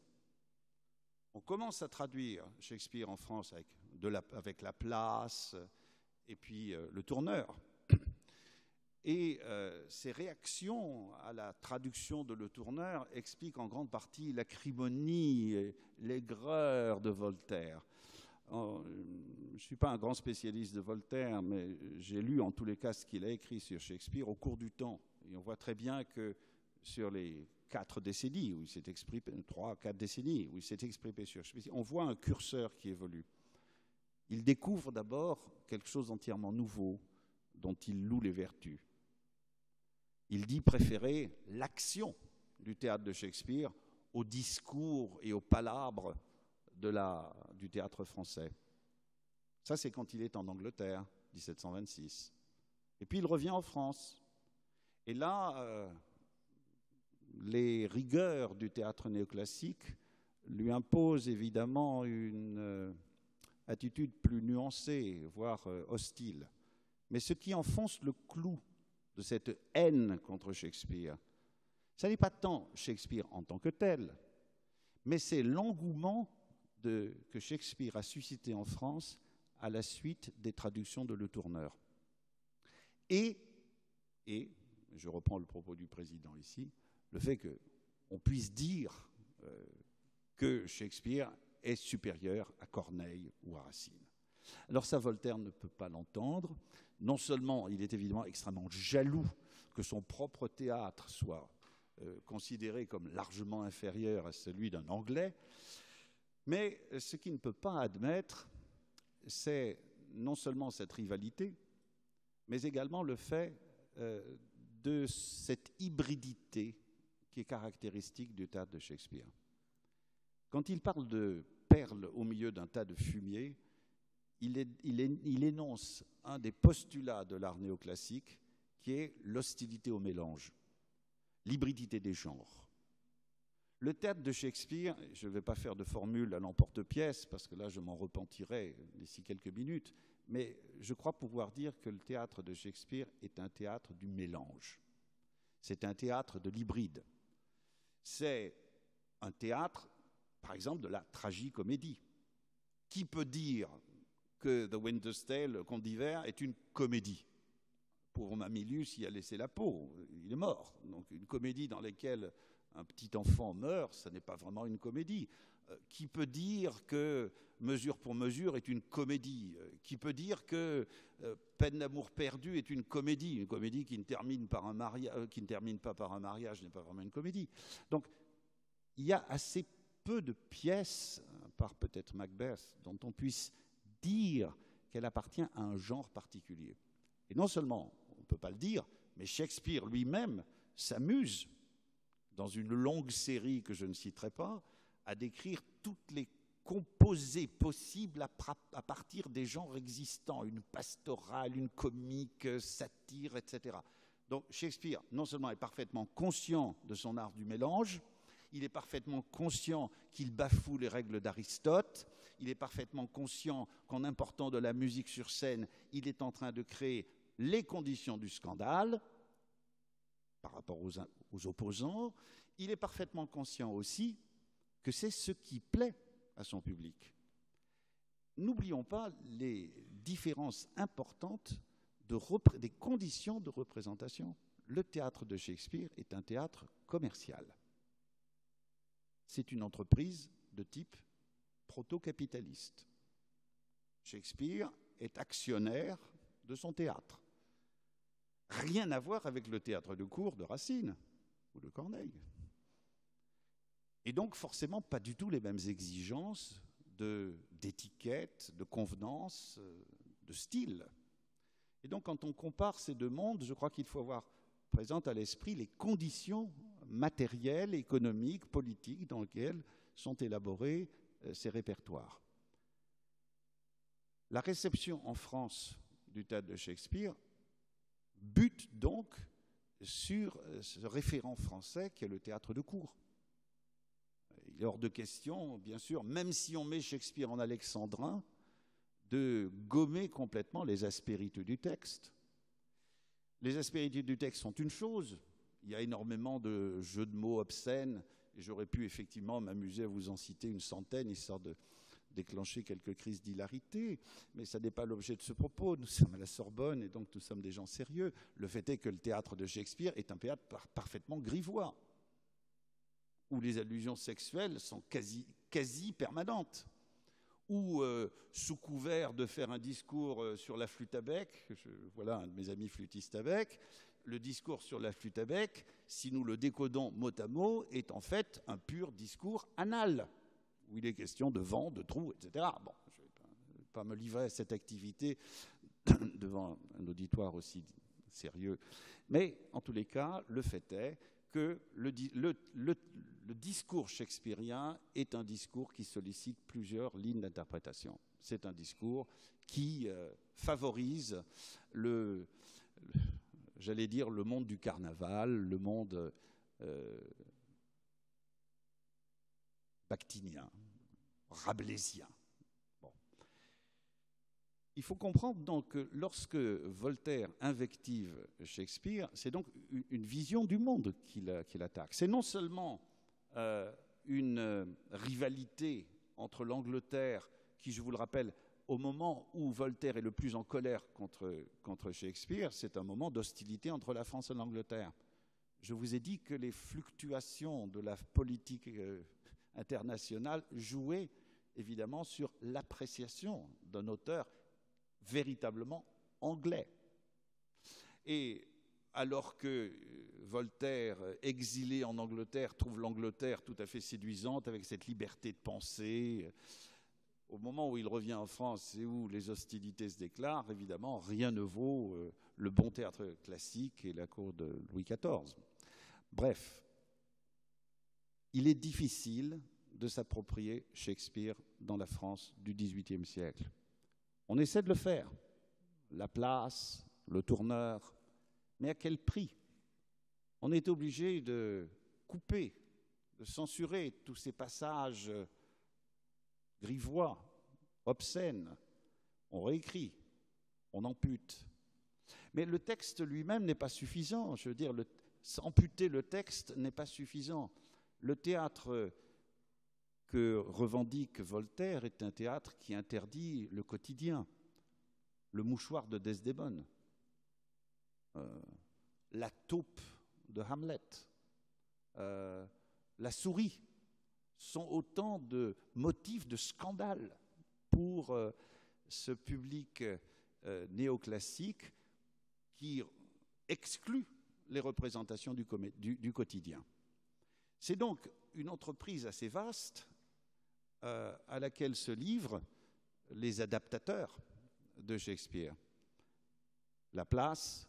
On commence à traduire Shakespeare en France avec Laplace et puis le Tourneur. Et ces réactions à la traduction de Le Tourneur expliquent en grande partie l'acrimonie et l'aigreur de Voltaire. Je ne suis pas un grand spécialiste de Voltaire, mais j'ai lu en tous les cas ce qu'il a écrit sur Shakespeare au cours du temps. Et on voit très bien que sur les 4 décennies où il s'est exprimé, 3-4 décennies où il s'est exprimé sur Shakespeare, on voit un curseur qui évolue. Il découvre d'abord quelque chose d'entièrement nouveau dont il loue les vertus. Il dit préférer l'action du théâtre de Shakespeare au discours et aux palabres du théâtre français. Ça, c'est quand il est en Angleterre, 1726. Et puis il revient en France. Et là, les rigueurs du théâtre néoclassique lui imposent évidemment une attitude plus nuancée, voire hostile. Mais ce qui enfonce le clou de cette haine contre Shakespeare, ce n'est pas tant Shakespeare en tant que tel, mais c'est l'engouement que Shakespeare a suscité en France à la suite des traductions de Le Tourneur. Et je reprends le propos du président ici, le fait qu'on puisse dire que Shakespeare est supérieur à Corneille ou à Racine. Alors ça, Voltaire ne peut pas l'entendre. Non seulement il est évidemment extrêmement jaloux que son propre théâtre soit considéré comme largement inférieur à celui d'un Anglais, mais ce qu'il ne peut pas admettre, c'est non seulement cette rivalité, mais également le fait de cette hybridité qui est caractéristique du théâtre de Shakespeare. Quand il parle de perles au milieu d'un tas de fumier, il énonce un des postulats de l'art néoclassique qui est l'hostilité au mélange, l'hybridité des genres. Le théâtre de Shakespeare, je ne vais pas faire de formule à l'emporte-pièce parce que là je m'en repentirai d'ici quelques minutes, mais je crois pouvoir dire que le théâtre de Shakespeare est un théâtre du mélange. C'est un théâtre de l'hybride. C'est un théâtre, par exemple, de la tragicomédie. Qui peut dire que The Winter's Tale, le Conte d'hiver, est une comédie? Pour Mamilius, il a laissé la peau, il est mort. Donc une comédie dans laquelle un petit enfant meurt, ce n'est pas vraiment une comédie. Qui peut dire que Mesure pour mesure est une comédie? Qui peut dire que Peine d'amour perdu est une comédie qui ne termine par un mariage, qui ne termine pas par un mariage n'est pas vraiment une comédie. Donc il y a assez peu de pièces, à part peut-être Macbeth, dont on puisse dire qu'elle appartient à un genre particulier. Et non seulement on ne peut pas le dire, mais Shakespeare lui-même s'amuse, dans une longue série que je ne citerai pas, à décrire toutes les composés possibles à partir des genres existants, une pastorale, une comique, satire, etc. Donc Shakespeare, non seulement est parfaitement conscient de son art du mélange, il est parfaitement conscient qu'il bafoue les règles d'Aristote, il est parfaitement conscient qu'en important de la musique sur scène, il est en train de créer les conditions du scandale par rapport aux opposants. Il est parfaitement conscient aussi que c'est ce qui plaît à son public. N'oublions pas les différences importantes des conditions de représentation. Le théâtre de Shakespeare est un théâtre commercial. C'est une entreprise de type proto-capitaliste. Shakespeare est actionnaire de son théâtre. Rien à voir avec le théâtre de cour de Racine ou de Corneille. Et donc forcément pas du tout les mêmes exigences d'étiquette, de convenance, de style. Et donc quand on compare ces deux mondes, je crois qu'il faut avoir présente à l'esprit les conditions matérielles, économiques, politiques dans lesquelles sont élaborés ces répertoires. La réception en France du théâtre de Shakespeare bute donc sur ce référent français qui est le théâtre de cour. Il est hors de question, bien sûr, même si on met Shakespeare en alexandrin, de gommer complètement les aspérités du texte. Les aspérités du texte sont une chose. Il y a énormément de jeux de mots obscènes, et j'aurais pu effectivement m'amuser à vous en citer une centaine, histoire de déclencher quelques crises d'hilarité, mais ça n'est pas l'objet de ce propos. Nous sommes à la Sorbonne, et donc nous sommes des gens sérieux. Le fait est que le théâtre de Shakespeare est un théâtre parfaitement grivois, où les allusions sexuelles sont quasi permanentes, où, sous couvert de faire un discours sur la flûte à bec, voilà un de mes amis flûtistes à bec, le discours sur la flûte à bec, si nous le décodons mot à mot, est en fait un pur discours anal, où il est question de vent, de trous, etc. Bon, je ne vais pas me livrer à cette activité devant un auditoire aussi sérieux, mais en tous les cas, le fait est que le discours shakespearien est un discours qui sollicite plusieurs lignes d'interprétation. C'est un discours qui favorise j'allais dire, le monde du carnaval, le monde bactinien, rabelaisien. Bon. Il faut comprendre donc que lorsque Voltaire invective Shakespeare, c'est donc une vision du monde qu'il attaque. C'est non seulement une rivalité entre l'Angleterre, qui, je vous le rappelle, au moment où Voltaire est le plus en colère contre Shakespeare, c'est un moment d'hostilité entre la France et l'Angleterre. Je vous ai dit que les fluctuations de la politique internationale jouaient évidemment sur l'appréciation d'un auteur véritablement anglais. Et alors que Voltaire, exilé en Angleterre, trouve l'Angleterre tout à fait séduisante avec cette liberté de pensée, au moment où il revient en France et où les hostilités se déclarent, évidemment, rien ne vaut le bon théâtre classique et la cour de Louis XIV. Bref, il est difficile de s'approprier Shakespeare dans la France du XVIIIe siècle. On essaie de le faire. La place, le tourneur, mais à quel prix? On est obligé de couper, de censurer tous ces passages grivois, obscènes. On réécrit, on ampute. Mais le texte lui-même n'est pas suffisant. Je veux dire, amputer le texte n'est pas suffisant. Le théâtre que revendique Voltaire est un théâtre qui interdit le quotidien, le mouchoir de Desdémone, la taupe de Hamlet, la souris, sont autant de motifs de scandale pour ce public néoclassique qui exclut les représentations du quotidien. C'est donc une entreprise assez vaste à laquelle se livrent les adaptateurs de Shakespeare. Laplace,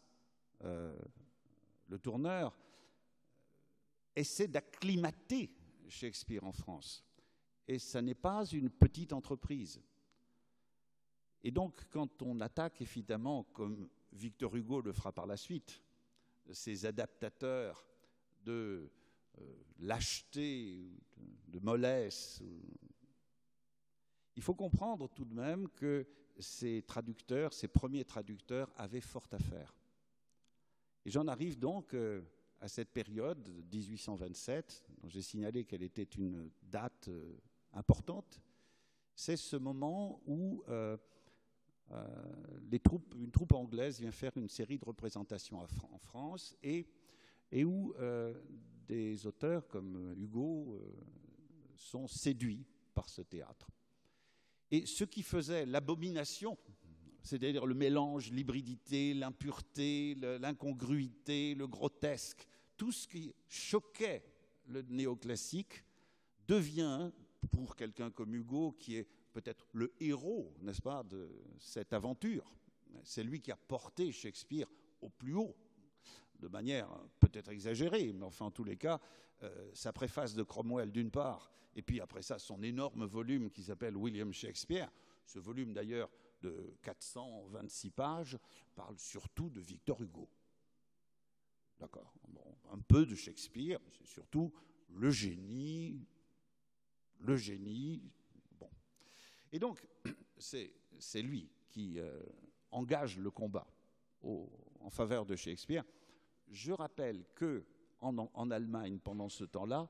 le tourneur, essaie d'acclimater Shakespeare en France. Et ça n'est pas une petite entreprise. Et donc, quand on attaque, évidemment, comme Victor Hugo le fera par la suite, ces adaptateurs de lâcheté, de mollesse, il faut comprendre tout de même que ces traducteurs, ces premiers traducteurs, avaient fort à faire. Et j'en arrive donc à cette période, 1827, dont j'ai signalé qu'elle était une date importante. C'est ce moment où une troupe anglaise vient faire une série de représentations en France et où des auteurs comme Hugo sont séduits par ce théâtre. Et ce qui faisait l'abomination, c'est-à-dire le mélange, l'hybridité, l'impureté, l'incongruité, le grotesque, tout ce qui choquait le néoclassique devient, pour quelqu'un comme Hugo, qui est peut-être le héros, n'est-ce pas, de cette aventure, c'est lui qui a porté Shakespeare au plus haut, de manière peut-être exagérée, mais enfin en tous les cas, sa préface de Cromwell d'une part, et puis après ça son énorme volume qui s'appelle William Shakespeare, ce volume d'ailleurs de 426 pages, parle surtout de Victor Hugo. D'accord, bon, un peu de Shakespeare, mais c'est surtout le génie, bon. Et donc, c'est lui qui engage le combat en faveur de Shakespeare. Je rappelle qu'en Allemagne, pendant ce temps-là,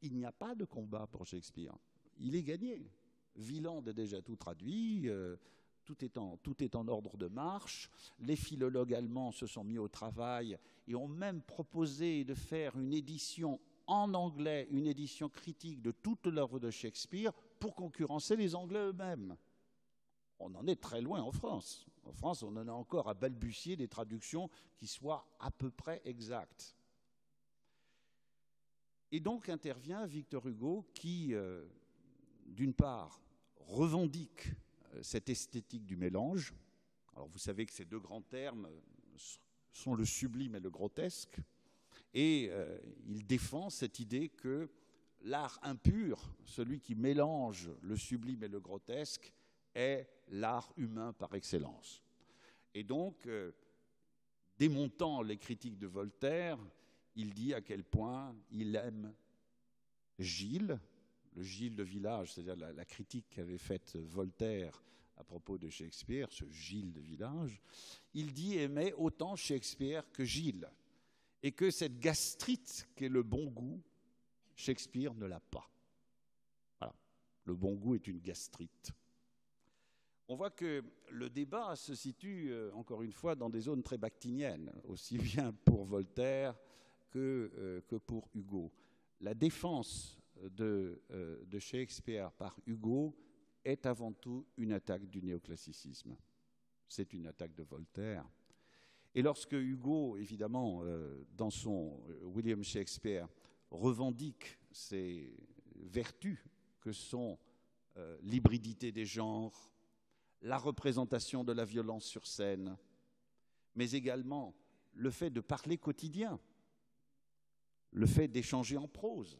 il n'y a pas de combat pour Shakespeare. Il est gagné. Wieland a déjà tout traduit, tout est en ordre de marche. Les philologues allemands se sont mis au travail et ont même proposé de faire une édition en anglais, une édition critique de toute l'œuvre de Shakespeare pour concurrencer les Anglais eux-mêmes. On en est très loin en France. En France, on en a encore à balbutier des traductions qui soient à peu près exactes. Et donc intervient Victor Hugo qui, d'une part, revendique cette esthétique du mélange. Alors vous savez que ces deux grands termes sont le sublime et le grotesque. Et il défend cette idée que l'art impur, celui qui mélange le sublime et le grotesque, est l'art humain par excellence. Et donc, démontant les critiques de Voltaire, il dit à quel point il aime Gilles, le Gilles de Village, c'est-à-dire la critique qu'avait faite Voltaire à propos de Shakespeare, ce Gilles de Village. Il dit aimer autant Shakespeare que Gilles, et que cette gastrite qu'est le bon goût, Shakespeare ne l'a pas. Voilà. Le bon goût est une gastrite. On voit que le débat se situe, encore une fois, dans des zones très bactiniennes, aussi bien pour Voltaire que pour Hugo. La défense de Shakespeare par Hugo est avant tout une attaque du néoclassicisme. C'est une attaque de Voltaire. Et lorsque Hugo, évidemment, dans son William Shakespeare, revendique ces vertus que sont l'hybridité des genres, la représentation de la violence sur scène, mais également le fait de parler quotidien, le fait d'échanger en prose,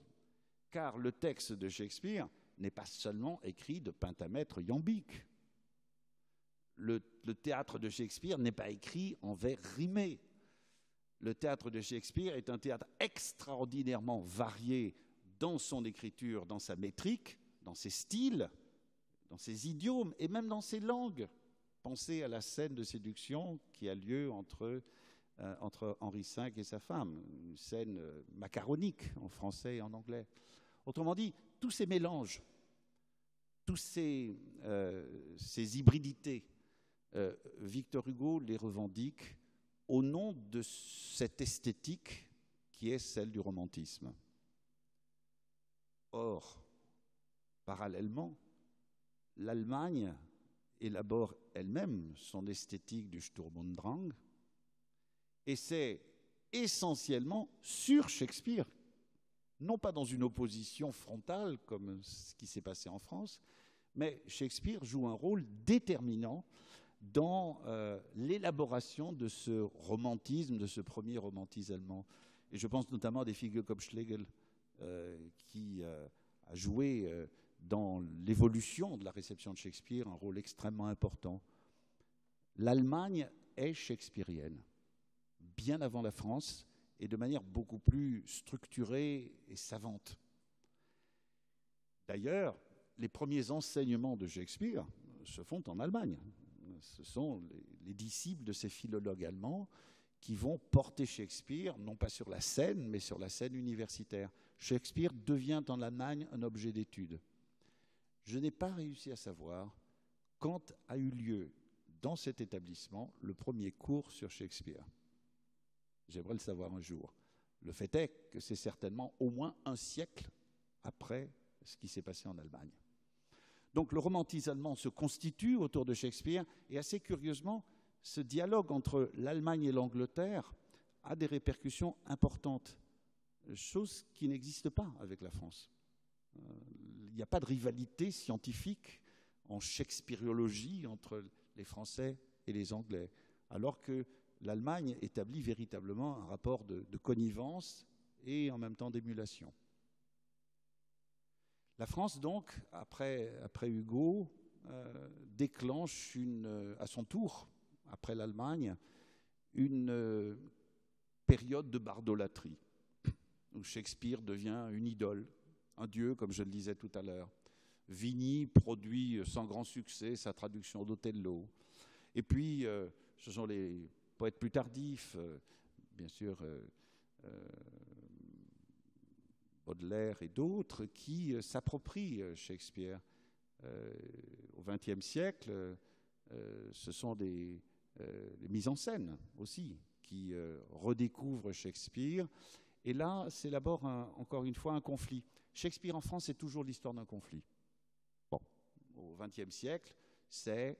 car le texte de Shakespeare n'est pas seulement écrit de pentamètre iambique. le théâtre de Shakespeare n'est pas écrit en vers rimés. Le théâtre de Shakespeare est un théâtre extraordinairement varié dans son écriture, dans sa métrique, dans ses styles, dans ses idiomes et même dans ses langues. Pensez à la scène de séduction qui a lieu entre Henri V et sa femme, une scène macaronique en français et en anglais. Autrement dit, tous ces mélanges, tous ces hybridités, Victor Hugo les revendique au nom de cette esthétique qui est celle du romantisme. Or, parallèlement, l'Allemagne élabore elle-même son esthétique du Sturm und Drang, et c'est essentiellement sur Shakespeare, non pas dans une opposition frontale comme ce qui s'est passé en France, mais Shakespeare joue un rôle déterminant dans l'élaboration de ce romantisme, de ce premier romantisme allemand. Et je pense notamment à des figures comme Schlegel, qui a joué dans l'évolution de la réception de Shakespeare un rôle extrêmement important. L'Allemagne est shakespearienne, bien avant la France, et de manière beaucoup plus structurée et savante. D'ailleurs, les premiers enseignements de Shakespeare se font en Allemagne. Ce sont les disciples de ces philologues allemands qui vont porter Shakespeare, non pas sur la scène, mais sur la scène universitaire. Shakespeare devient en Allemagne un objet d'étude. Je n'ai pas réussi à savoir quand a eu lieu dans cet établissement le premier cours sur Shakespeare. J'aimerais le savoir un jour. Le fait est que c'est certainement au moins un siècle après ce qui s'est passé en Allemagne. Donc le romantisme allemand se constitue autour de Shakespeare et assez curieusement, ce dialogue entre l'Allemagne et l'Angleterre a des répercussions importantes, chose qui n'existe pas avec la France. Il n'y a pas de rivalité scientifique en shakespeariologie entre les Français et les Anglais, alors que l'Allemagne établit véritablement un rapport de connivence et en même temps d'émulation. La France, donc, après Hugo, déclenche à son tour, après l'Allemagne, une période de bardolâtrie, où Shakespeare devient une idole, un dieu, comme je le disais tout à l'heure. Vigny produit sans grand succès sa traduction d'Othello. Et puis, ce sont les poètes plus tardifs, bien sûr, Baudelaire et d'autres, qui s'approprient Shakespeare. Au XXe siècle, ce sont les mises en scène aussi qui redécouvrent Shakespeare. Et là, c'est d'abord, encore une fois, un conflit. Shakespeare en France, c'est toujours l'histoire d'un conflit. Bon, au XXe siècle, c'est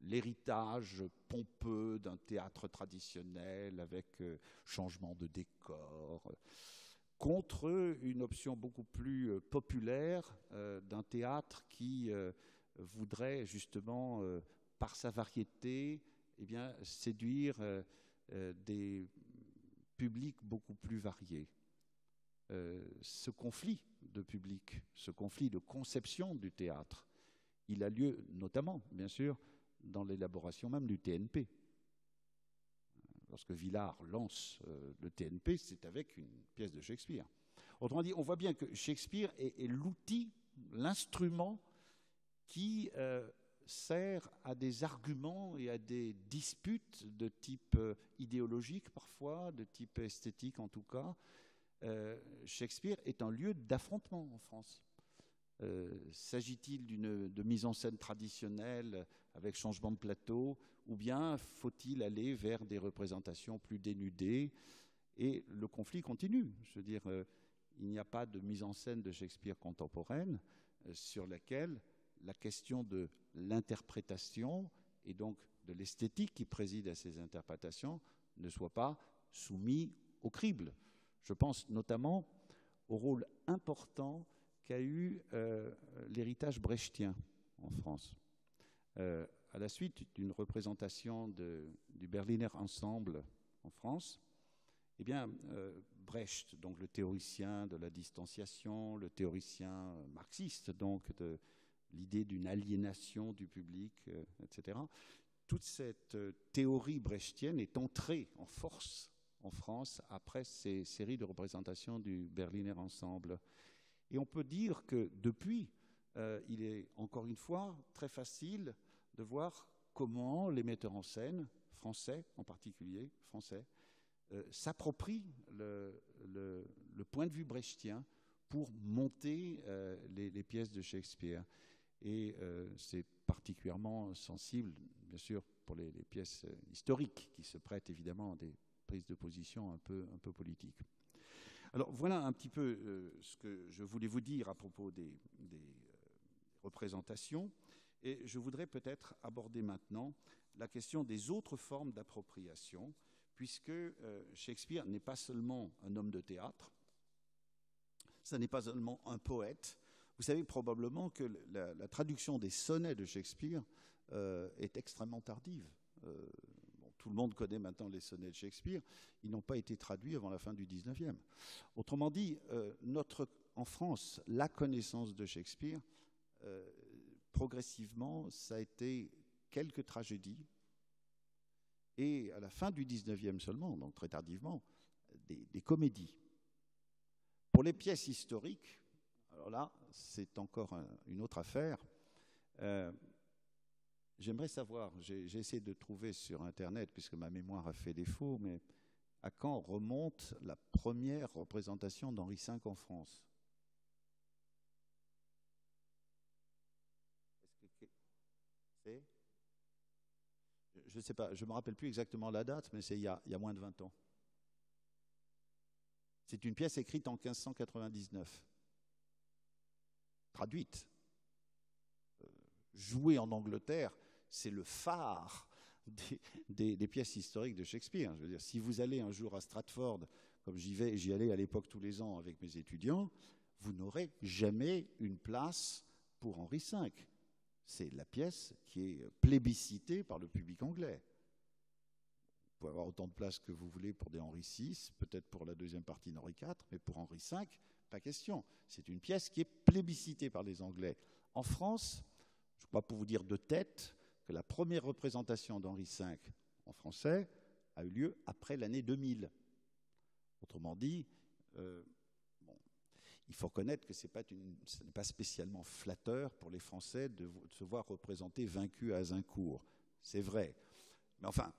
l'héritage pompeux d'un théâtre traditionnel avec changement de décor, contre une option beaucoup plus populaire d'un théâtre qui voudrait justement, par sa variété, eh bien, séduire des publics beaucoup plus variés. Ce conflit de public, ce conflit de conception du théâtre, il a lieu notamment, bien sûr, dans l'élaboration même du TNP. Lorsque Villard lance le TNP, c'est avec une pièce de Shakespeare. Autrement dit, on voit bien que Shakespeare est l'outil, l'instrument qui sert à des arguments et à des disputes de type idéologique parfois, de type esthétique en tout cas. Shakespeare est un lieu d'affrontement en France. S'agit-il de mise en scène traditionnelle avec changement de plateau, ou bien faut-il aller vers des représentations plus dénudées? Et le conflit continue. Je veux dire, il n'y a pas de mise en scène de Shakespeare contemporaine sur laquelle la question de l'interprétation et donc de l'esthétique qui préside à ces interprétations ne soit pas soumise au crible. Je pense notamment au rôle important qu'a eu l'héritage brechtien en France. À la suite d'une représentation du Berliner Ensemble en France, eh bien, Brecht, donc le théoricien de la distanciation, le théoricien marxiste donc de l'idée d'une aliénation du public, etc. Toute cette théorie brechtienne est entrée en force en France après ces séries de représentations du Berliner Ensemble. Et on peut dire que depuis, il est encore une fois très facile de voir comment les metteurs en scène, français en particulier, français, s'approprient le point de vue brechtien pour monter les pièces de Shakespeare. Et c'est particulièrement sensible, bien sûr, pour les pièces historiques, qui se prêtent évidemment à des prises de position un peu politiques. Alors voilà un petit peu ce que je voulais vous dire à propos des représentations. Et je voudrais peut-être aborder maintenant la question des autres formes d'appropriation, puisque Shakespeare n'est pas seulement un homme de théâtre, ça n'est pas seulement un poète. Vous savez probablement que la traduction des sonnets de Shakespeare est extrêmement tardive. Tout le monde connaît maintenant les sonnets de Shakespeare. Ils n'ont pas été traduits avant la fin du XIXe. Autrement dit, en France, la connaissance de Shakespeare, progressivement, ça a été quelques tragédies. Et à la fin du XIXe seulement, donc très tardivement, des comédies. Pour les pièces historiques, alors là, c'est encore une autre affaire. J'aimerais savoir, j'ai essayé de trouver sur Internet, puisque ma mémoire a fait défaut, mais à quand remonte la première représentation d'Henri V en France? C'est je ne sais pas, je ne me rappelle plus exactement la date, mais c'est il y a moins de 20 ans. C'est une pièce écrite en 1599, traduite, jouée en Angleterre. C'est le phare des pièces historiques de Shakespeare. Je veux dire, si vous allez un jour à Stratford, comme j'y allais à l'époque tous les ans avec mes étudiants, vous n'aurez jamais une place pour Henri V. C'est la pièce qui est plébiscitée par le public anglais. Vous pouvez avoir autant de places que vous voulez pour des Henri VI, peut-être pour la deuxième partie d'Henri IV, mais pour Henri V, pas question. C'est une pièce qui est plébiscitée par les Anglais. En France, je crois pour vous dire de tête que la première représentation d'Henri V en français a eu lieu après l'année 2000. Autrement dit, il faut reconnaître que ce n'est pas spécialement flatteur pour les Français de se voir représenter vaincus à Azincourt. C'est vrai. Mais enfin,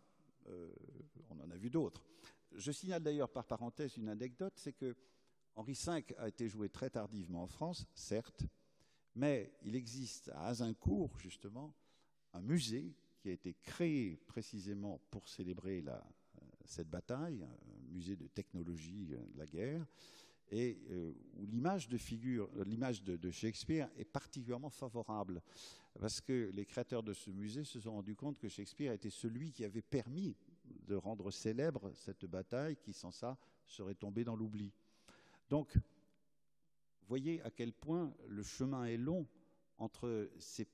on en a vu d'autres. Je signale d'ailleurs par parenthèse une anecdote, c'est que Henri V a été joué très tardivement en France, certes, mais il existe à Azincourt, justement, un musée qui a été créé précisément pour célébrer cette bataille, un musée de technologie de la guerre, et où l'image de Shakespeare est particulièrement favorable, parce que les créateurs de ce musée se sont rendus compte que Shakespeare était celui qui avait permis de rendre célèbre cette bataille qui, sans ça, serait tombée dans l'oubli. Donc, voyez à quel point le chemin est long entre ces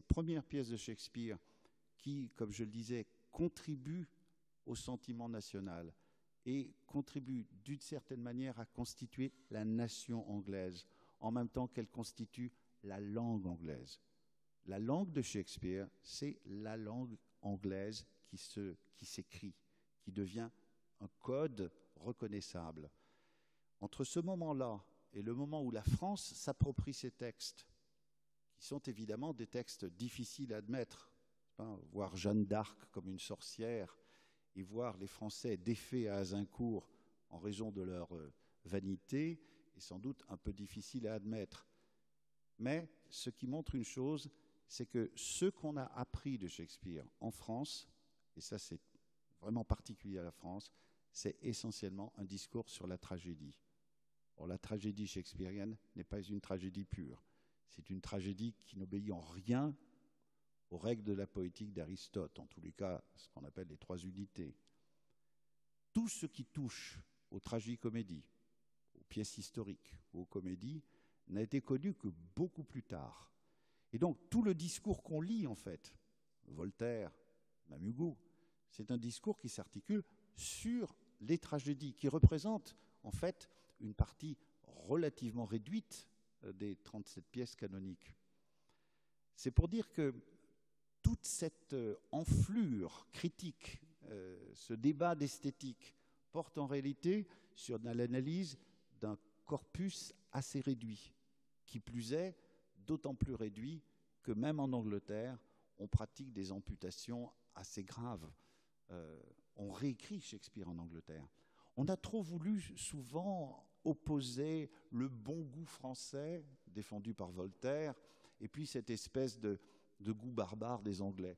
premières pièces de Shakespeare qui, comme je le disais, contribuent au sentiment national et contribuent d'une certaine manière à constituer la nation anglaise, en même temps qu'elle constitue la langue anglaise. La langue de Shakespeare, c'est la langue anglaise qui s'écrit, qui devient un code reconnaissable. Entre ce moment-là et le moment où la France s'approprie ces textes, qui sont évidemment des textes difficiles à admettre, voir Jeanne d'Arc comme une sorcière et voir les Français défaits à Azincourt en raison de leur vanité est sans doute un peu difficile à admettre. Mais ce qui montre une chose, c'est que ce qu'on a appris de Shakespeare en France, et ça c'est vraiment particulier à la France, c'est essentiellement un discours sur la tragédie. Or, la tragédie shakespearienne n'est pas une tragédie pure. C'est une tragédie qui n'obéit en rien aux règles de la poétique d'Aristote, en tous les cas ce qu'on appelle les trois unités. Tout ce qui touche aux tragicomédies, aux pièces historiques, aux comédies, n'a été connu que beaucoup plus tard. Et donc tout le discours qu'on lit en fait, Voltaire, même Hugo, c'est un discours qui s'articule sur les tragédies, qui représentent en fait une partie relativement réduite des 37 pièces canoniques. C'est pour dire que toute cette enflure critique, ce débat d'esthétique, porte en réalité sur l'analyse d'un corpus assez réduit, qui plus est, d'autant plus réduit que même en Angleterre, on pratique des amputations assez graves. On réécrit Shakespeare en Angleterre. On a trop voulu souvent opposer le bon goût français, défendu par Voltaire, et puis cette espèce de goût barbare des Anglais.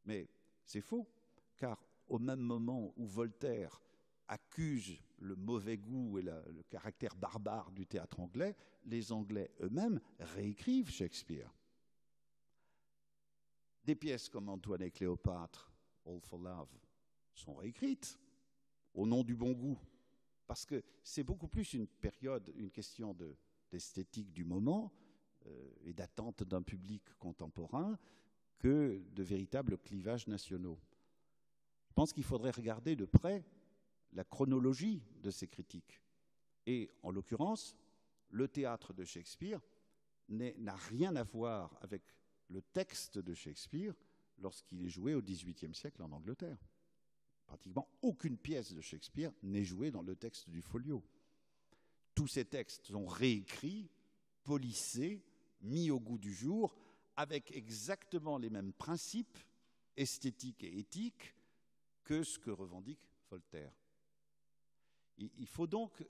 Mais c'est faux, car au même moment où Voltaire accuse le mauvais goût et le caractère barbare du théâtre anglais, les Anglais eux-mêmes réécrivent Shakespeare. Des pièces comme Antoine et Cléopâtre, All for Love, sont réécrites au nom du bon goût, parce que c'est beaucoup plus une période, une question d'esthétique du moment et d'attente d'un public contemporain que de véritables clivages nationaux. Je pense qu'il faudrait regarder de près la chronologie de ces critiques. Et en l'occurrence, le théâtre de Shakespeare n'a rien à voir avec le texte de Shakespeare lorsqu'il est joué au XVIIIe siècle en Angleterre. Pratiquement aucune pièce de Shakespeare n'est jouée dans le texte du Folio. Tous ces textes sont réécrits, polissés, mis au goût du jour, avec exactement les mêmes principes esthétiques et éthiques que ce que revendique Voltaire. Il faut donc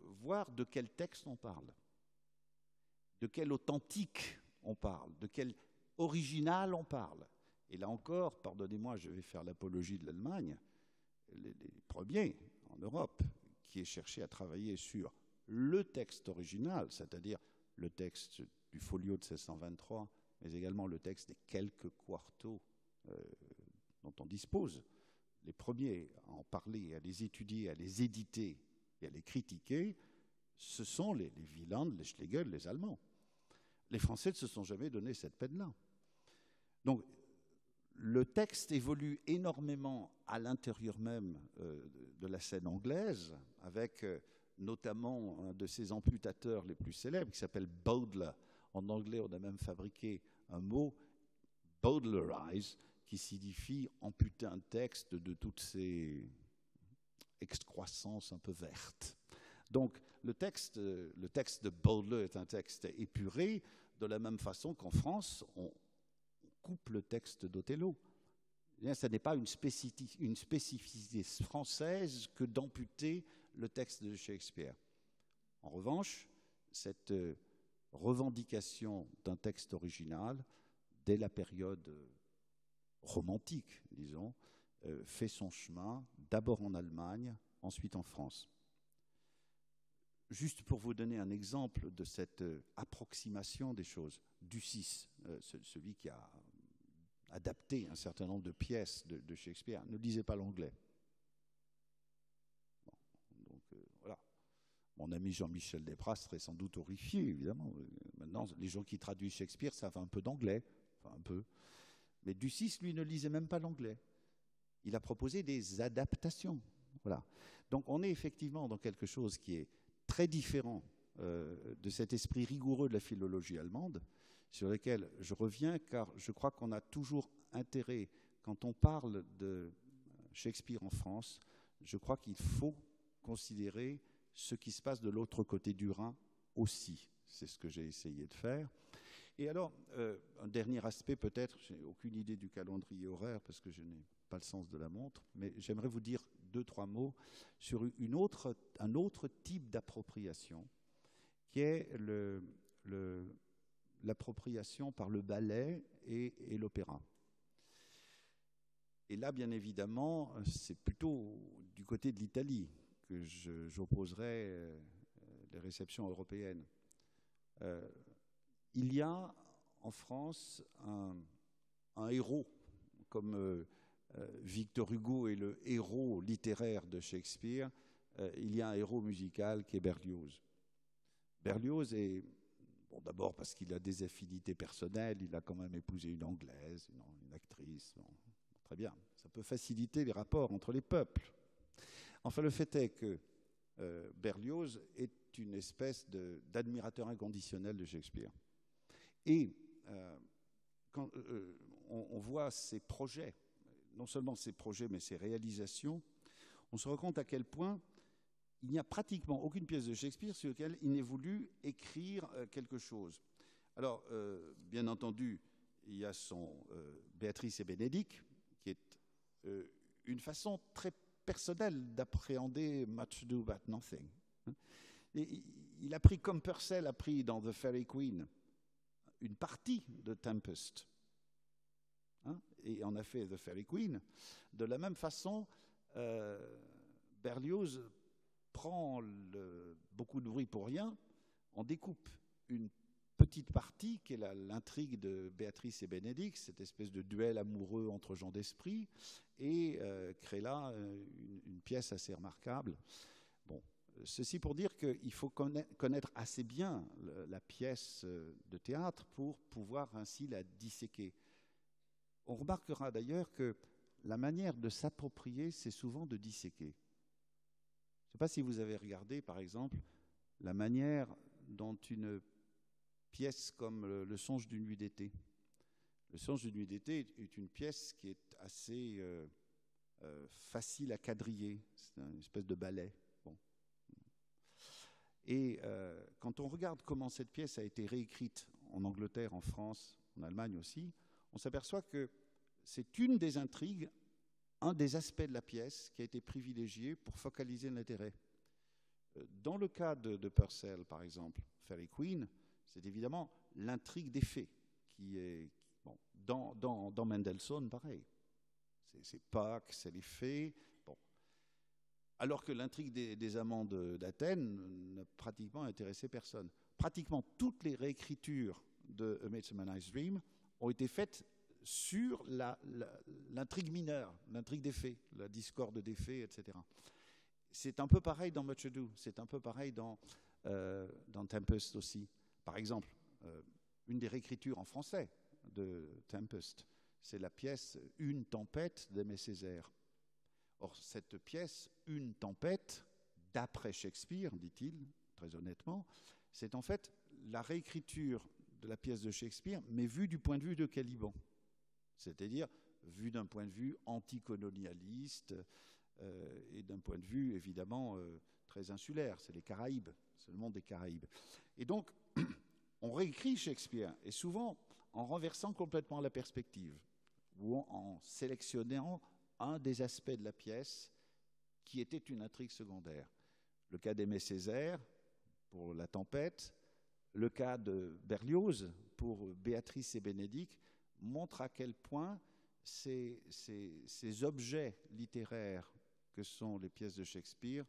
voir de quel texte on parle, de quel authentique on parle, de quel original on parle. Et là encore, pardonnez-moi, je vais faire l'apologie de l'Allemagne, les premiers en Europe qui aient cherché à travailler sur le texte original, c'est-à-dire le texte du Folio de 1623, mais également le texte des quelques quartos dont on dispose. Les premiers à en parler, à les étudier, à les éditer et à les critiquer, ce sont les Wieland, les Schlegel, les Allemands. Les Français ne se sont jamais donné cette peine-là. Donc, le texte évolue énormément à l'intérieur même de la scène anglaise, avec notamment un de ses amputateurs les plus célèbres, qui s'appelle Bowdler. En anglais, on a même fabriqué un mot, Bowdlerize, qui signifie amputer un texte de toutes ses excroissances un peu vertes. Donc, le texte de Bowdler est un texte épuré, de la même façon qu'en France, on coupe le texte d'Othello. Ce n'est pas une spécificité française que d'amputer le texte de Shakespeare. En revanche, cette revendication d'un texte original, dès la période romantique, disons, fait son chemin, d'abord en Allemagne, ensuite en France. Juste pour vous donner un exemple de cette approximation des choses, Ducis, celui qui a adapté un certain nombre de pièces de Shakespeare, ne lisait pas l'anglais. Bon, donc voilà. Mon ami Jean-Michel Desprats serait sans doute horrifié, évidemment. Maintenant, les gens qui traduisent Shakespeare savent un peu d'anglais, enfin un peu. Mais Ducis, lui, ne lisait même pas l'anglais. Il a proposé des adaptations. Voilà. Donc on est effectivement dans quelque chose qui est très différent de cet esprit rigoureux de la philologie allemande, sur lequel je reviens, car je crois qu'on a toujours intérêt, quand on parle de Shakespeare en France, je crois qu'il faut considérer ce qui se passe de l'autre côté du Rhin aussi. C'est ce que j'ai essayé de faire. Et alors, un dernier aspect peut-être, je n'ai aucune idée du calendrier horaire parce que je n'ai pas le sens de la montre, mais j'aimerais vous dire 2-3 mots sur un autre type d'appropriation, qui est l'appropriation par le ballet et l'opéra. Et là, bien évidemment, c'est plutôt du côté de l'Italie que j'opposerai les réceptions européennes. Il y a en France un héros, comme Victor Hugo est le héros littéraire de Shakespeare, il y a un héros musical qui est Berlioz. Berlioz est, bon, d'abord parce qu'il a des affinités personnelles, il a quand même épousé une Anglaise, une actrice, bon, très bien, ça peut faciliter les rapports entre les peuples. Enfin, le fait est que Berlioz est une espèce d'admirateur inconditionnel de Shakespeare. Et quand on voit ses projets, non seulement ses projets, mais ses réalisations, on se rend compte à quel point il n'y a pratiquement aucune pièce de Shakespeare sur laquelle il n'ait voulu écrire quelque chose. Alors, bien entendu, il y a son Béatrice et Bénédict, qui est une façon très personnelle d'appréhender Much Ado About Nothing. Et il a pris, comme Purcell a pris dans The Faerie Queene, une partie de Tempest. Et en a fait The Faerie Queene. De la même façon, Berlioz prend beaucoup de bruit pour rien, en découpe une petite partie qui est l'intrigue de Béatrice et Bénédict, cette espèce de duel amoureux entre gens d'esprit, et crée là une pièce assez remarquable. Bon, ceci pour dire qu'il faut connaître assez bien la pièce de théâtre pour pouvoir ainsi la disséquer. On remarquera d'ailleurs que la manière de s'approprier, c'est souvent de disséquer. Je ne sais pas si vous avez regardé, par exemple, la manière dont une pièce comme Le Songe d'une nuit d'été. Le Songe d'une nuit d'été est une pièce qui est assez facile à quadriller. C'est une espèce de ballet. Bon. Et quand on regarde comment cette pièce a été réécrite en Angleterre, en France, en Allemagne aussi, on s'aperçoit que c'est une des intrigues, un des aspects de la pièce qui a été privilégié pour focaliser l'intérêt. Dans le cas de Purcell, par exemple, Faerie Queene, c'est évidemment l'intrigue des fées qui est bon, dans Mendelssohn, pareil. C'est Pâques, c'est les fées. Bon. Alors que l'intrigue des amants d'Athènes n'a pratiquement intéressé personne. Pratiquement toutes les réécritures de A Midsummer Night's Dream ont été faites sur l'intrigue mineure, l'intrigue des fées, la discorde des fées, etc. C'est un peu pareil dans Much Ado, c'est un peu pareil dans Tempest aussi. Par exemple, une des réécritures en français de Tempest, c'est la pièce Une tempête d'Aimé Césaire. Or, cette pièce, Une tempête, d'après Shakespeare, dit-il, très honnêtement, c'est en fait la réécriture de la pièce de Shakespeare, mais vue du point de vue de Caliban. C'est-à-dire vue d'un point de vue anticolonialiste et d'un point de vue, évidemment, très insulaire. C'est les Caraïbes, c'est le monde des Caraïbes. Et donc, on réécrit Shakespeare, et souvent en renversant complètement la perspective, ou en sélectionnant un des aspects de la pièce qui était une intrigue secondaire. Le cas d'Aimé Césaire pour La Tempête, le cas de Berlioz pour Béatrice et Bénédict montre à quel point ces objets littéraires que sont les pièces de Shakespeare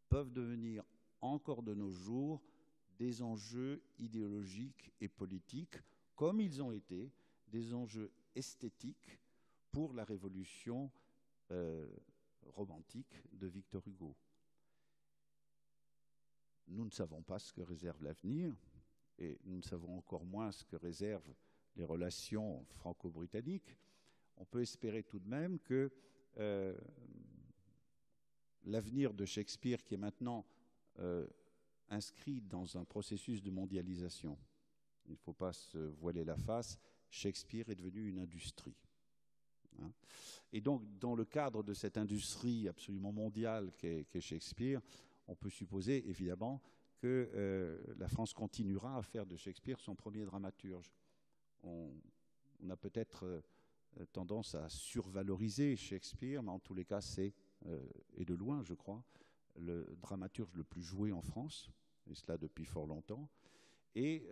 peuvent devenir encore de nos jours des enjeux idéologiques et politiques, comme ils ont été des enjeux esthétiques pour la révolution romantique de Victor Hugo. Nous ne savons pas ce que réserve l'avenir, et nous ne savons encore moins ce que réservent les relations franco-britanniques. On peut espérer tout de même que l'avenir de Shakespeare, qui est maintenant inscrit dans un processus de mondialisation, il ne faut pas se voiler la face, Shakespeare est devenu une industrie. Et donc, dans le cadre de cette industrie absolument mondiale qu'est Shakespeare, on peut supposer, évidemment, que la France continuera à faire de Shakespeare son premier dramaturge. On a peut-être tendance à survaloriser Shakespeare, mais en tous les cas, c'est, et de loin, je crois, le dramaturge le plus joué en France, et cela depuis fort longtemps. Et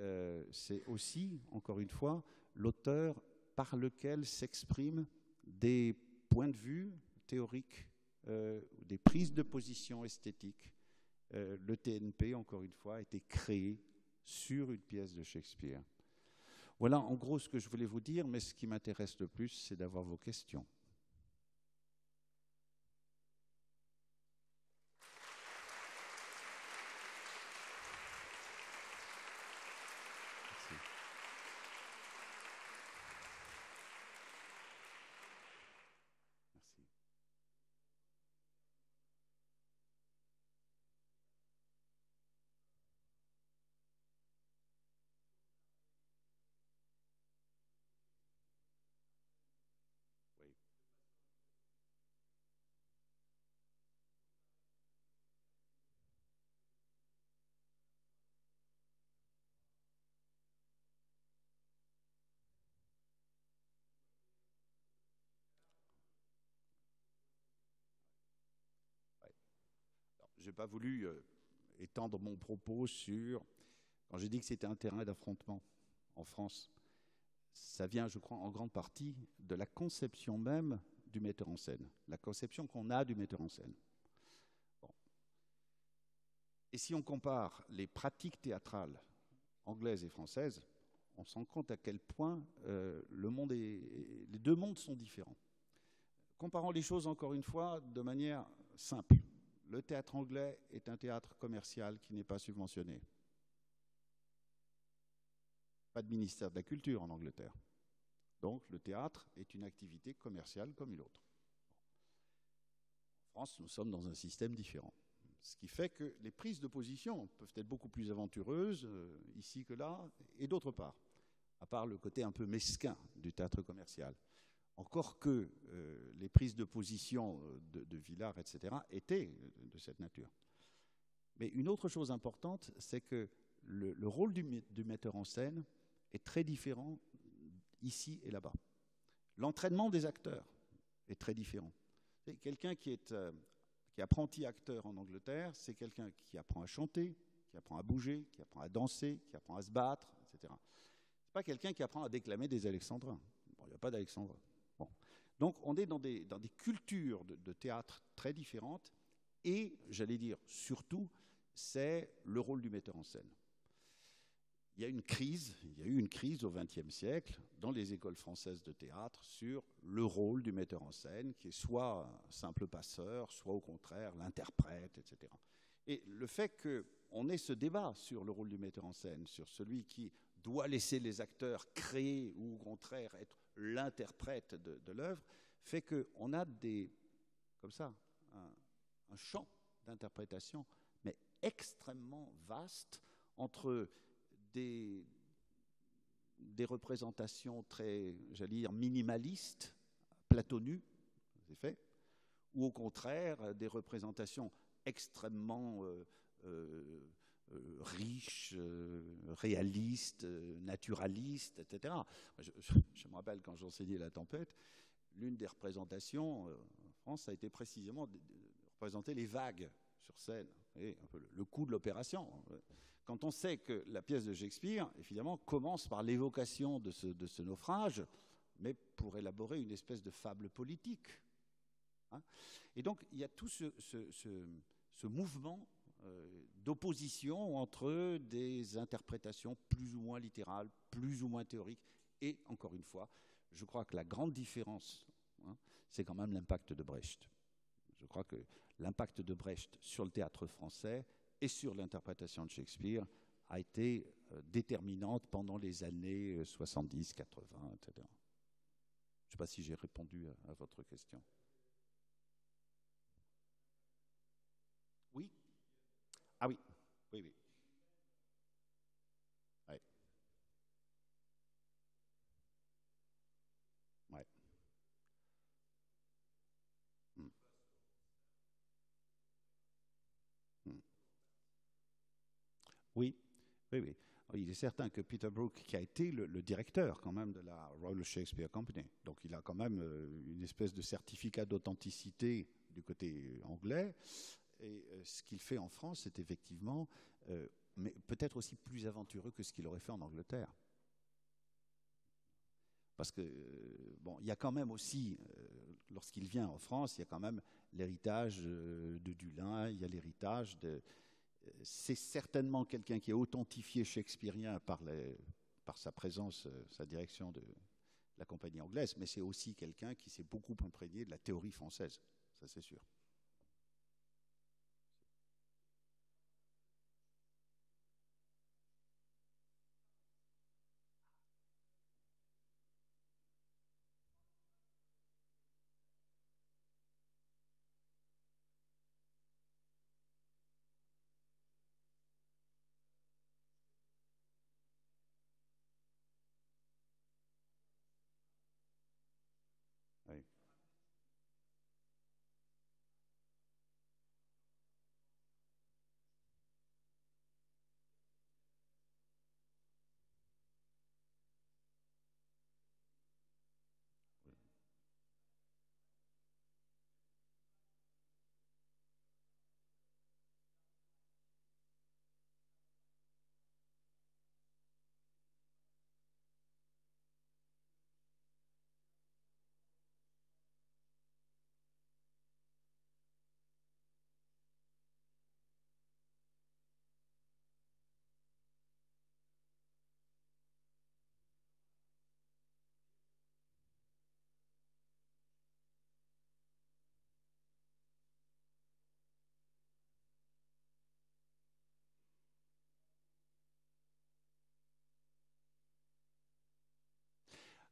c'est aussi, encore une fois, l'auteur par lequel s'expriment des points de vue théoriques, des prises de position esthétiques. Le TNP, encore une fois, a été créé sur une pièce de Shakespeare. Voilà en gros ce que je voulais vous dire, mais ce qui m'intéresse le plus, c'est d'avoir vos questions. je n'ai pas voulu étendre mon propos sur... Quand j'ai dit que c'était un terrain d'affrontement en France, ça vient, je crois, en grande partie de la conception même du metteur en scène, la conception qu'on a du metteur en scène. Bon. Et si on compare les pratiques théâtrales anglaises et françaises, on se rend compte à quel point les deux mondes sont différents. Comparons les choses encore une fois de manière simple. Le théâtre anglais est un théâtre commercial qui n'est pas subventionné. Pas de ministère de la Culture en Angleterre. Donc le théâtre est une activité commerciale comme une autre. En France, nous sommes dans un système différent. Ce qui fait que les prises de position peuvent être beaucoup plus aventureuses ici que là, et d'autre part, à part le côté un peu mesquin du théâtre commercial. Encore que les prises de position de Villard, etc., étaient de cette nature. Mais une autre chose importante, c'est que le rôle du metteur en scène est très différent ici et là-bas. L'entraînement des acteurs est très différent. Quelqu'un qui est apprenti acteur en Angleterre, c'est quelqu'un qui apprend à chanter, qui apprend à bouger, qui apprend à danser, qui apprend à se battre, etc. Ce n'est pas quelqu'un qui apprend à déclamer des alexandrins. Bon, il n'y a pas d'alexandrins. Bon. Donc on est dans des cultures de théâtre très différentes et, j'allais dire, surtout, c'est le rôle du metteur en scène. Il y a eu une crise au XXe siècle dans les écoles françaises de théâtre sur le rôle du metteur en scène, qui est soit un simple passeur, soit au contraire l'interprète, etc. Et le fait qu'on ait ce débat sur le rôle du metteur en scène, sur celui qui doit laisser les acteurs créer ou au contraire être l'interprète de l'œuvre, fait qu'on a comme ça, un champ d'interprétation, mais extrêmement vaste entre des représentations très, j'allais dire, minimalistes, platonus, c'est fait, ou au contraire des représentations extrêmement riches, réalistes, naturalistes, etc. Je me rappelle quand j'enseignais La Tempête, l'une des représentations en France a été précisément de représenter les vagues sur scène, et un peu le coût de l'opération. Quand on sait que la pièce de Shakespeare, évidemment, commence par l'évocation de ce naufrage, mais pour élaborer une espèce de fable politique. Hein. Et donc, il y a tout ce mouvement d'opposition entre des interprétations plus ou moins littérales, plus ou moins théoriques. Et, encore une fois, je crois que la grande différence, c'est quand même l'impact de Brecht. Je crois que l'impact de Brecht sur le théâtre français et sur l'interprétation de Shakespeare a été déterminante pendant les années 70, 80, etc. Je ne sais pas si j'ai répondu à votre question. Oui? Ah oui, oui, oui. Ouais. Ouais. Hmm. Hmm. Oui, oui, oui. Il est certain que Peter Brook, qui a été le directeur quand même de la Royal Shakespeare Company, donc il a quand même une espèce de certificat d'authenticité du côté anglais. Et ce qu'il fait en France, c'est effectivement, mais peut-être aussi plus aventureux que ce qu'il aurait fait en Angleterre. Parce que, bon, il y a quand même aussi, lorsqu'il vient en France, il y a quand même l'héritage de Dulin, il y a l'héritage de... C'est certainement quelqu'un qui est authentifié shakespearien par sa présence, sa direction de la compagnie anglaise, mais c'est aussi quelqu'un qui s'est beaucoup imprégné de la théorie française, ça c'est sûr. Oui.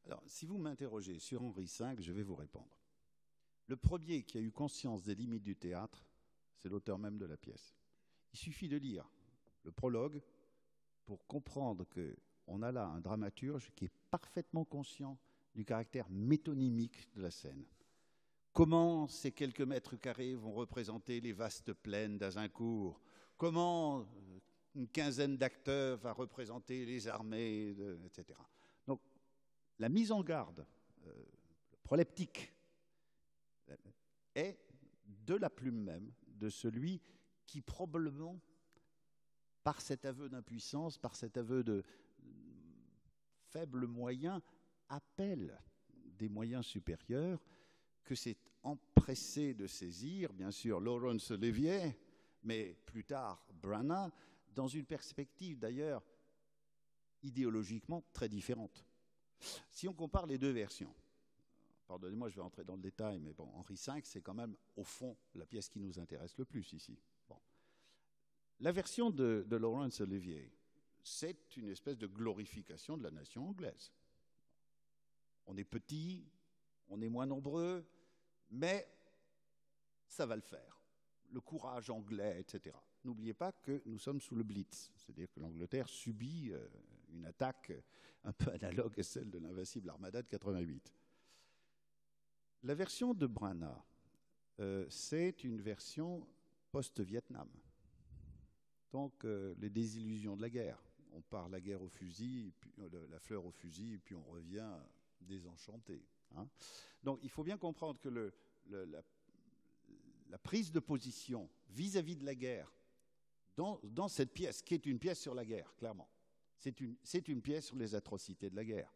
Alors, si vous m'interrogez sur Henri V, je vais vous répondre. Le premier qui a eu conscience des limites du théâtre, c'est l'auteur même de la pièce. Il suffit de lire le prologue pour comprendre qu'on a là un dramaturge qui est parfaitement conscient du caractère métonymique de la scène. Comment ces quelques mètres carrés vont représenter les vastes plaines d'Azincourt? Comment une quinzaine d'acteurs va représenter les armées, etc. Donc, la mise en garde, le proleptique, est de la plume même de celui qui probablement, par cet aveu d'impuissance, par cet aveu de faibles moyens, appelle des moyens supérieurs que s'est empressé de saisir, bien sûr, Laurence Olivier, mais plus tard Branagh, dans une perspective d'ailleurs idéologiquement très différente. Si on compare les deux versions, pardonnez-moi, je vais entrer dans le détail, mais bon, Henri V, c'est quand même, au fond, la pièce qui nous intéresse le plus ici. Bon. La version de Laurence Olivier, c'est une espèce de glorification de la nation anglaise. On est petit, on est moins nombreux, mais ça va le faire. Le courage anglais, etc. N'oubliez pas que nous sommes sous le Blitz, c'est-à-dire que l'Angleterre subit une attaque un peu analogue à celle de l'invincible Armada de 88. La version de Branagh, c'est une version post-Vietnam. Donc, les désillusions de la guerre. On part la guerre au fusil, puis, la fleur au fusil, et puis on revient désenchanté. Hein. Donc, il faut bien comprendre que la prise de position vis-à-vis de la guerre dans cette pièce, qui est une pièce sur la guerre, clairement, c'est une pièce sur les atrocités de la guerre.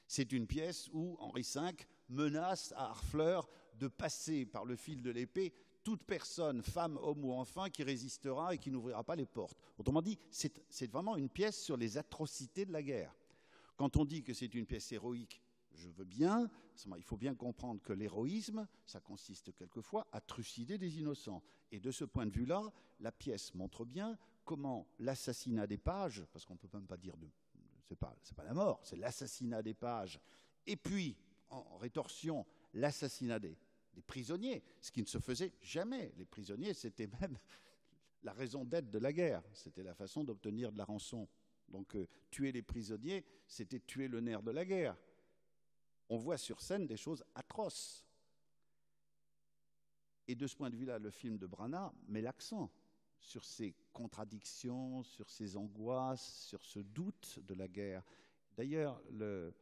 C'est une pièce où Henri V menace à Harfleur de passer par le fil de l'épée toute personne, femme, homme ou enfant, qui résistera et qui n'ouvrira pas les portes. Autrement dit, c'est vraiment une pièce sur les atrocités de la guerre. Quand on dit que c'est une pièce héroïque, je veux bien, il faut bien comprendre que l'héroïsme, ça consiste quelquefois à trucider des innocents. Et de ce point de vue-là, la pièce montre bien comment l'assassinat des pages, parce qu'on ne peut même pas dire c'est pas la mort, c'est l'assassinat des pages, et puis, en rétorsion, l'assassinat des prisonniers, ce qui ne se faisait jamais. Les prisonniers, c'était même la raison d'être de la guerre, c'était la façon d'obtenir de la rançon. Donc, tuer les prisonniers, c'était tuer le nerf de la guerre. On voit sur scène des choses atroces. Et de ce point de vue-là, le film de Branagh met l'accent sur ces contradictions, sur ces angoisses, sur ce doute de la guerre. D'ailleurs, le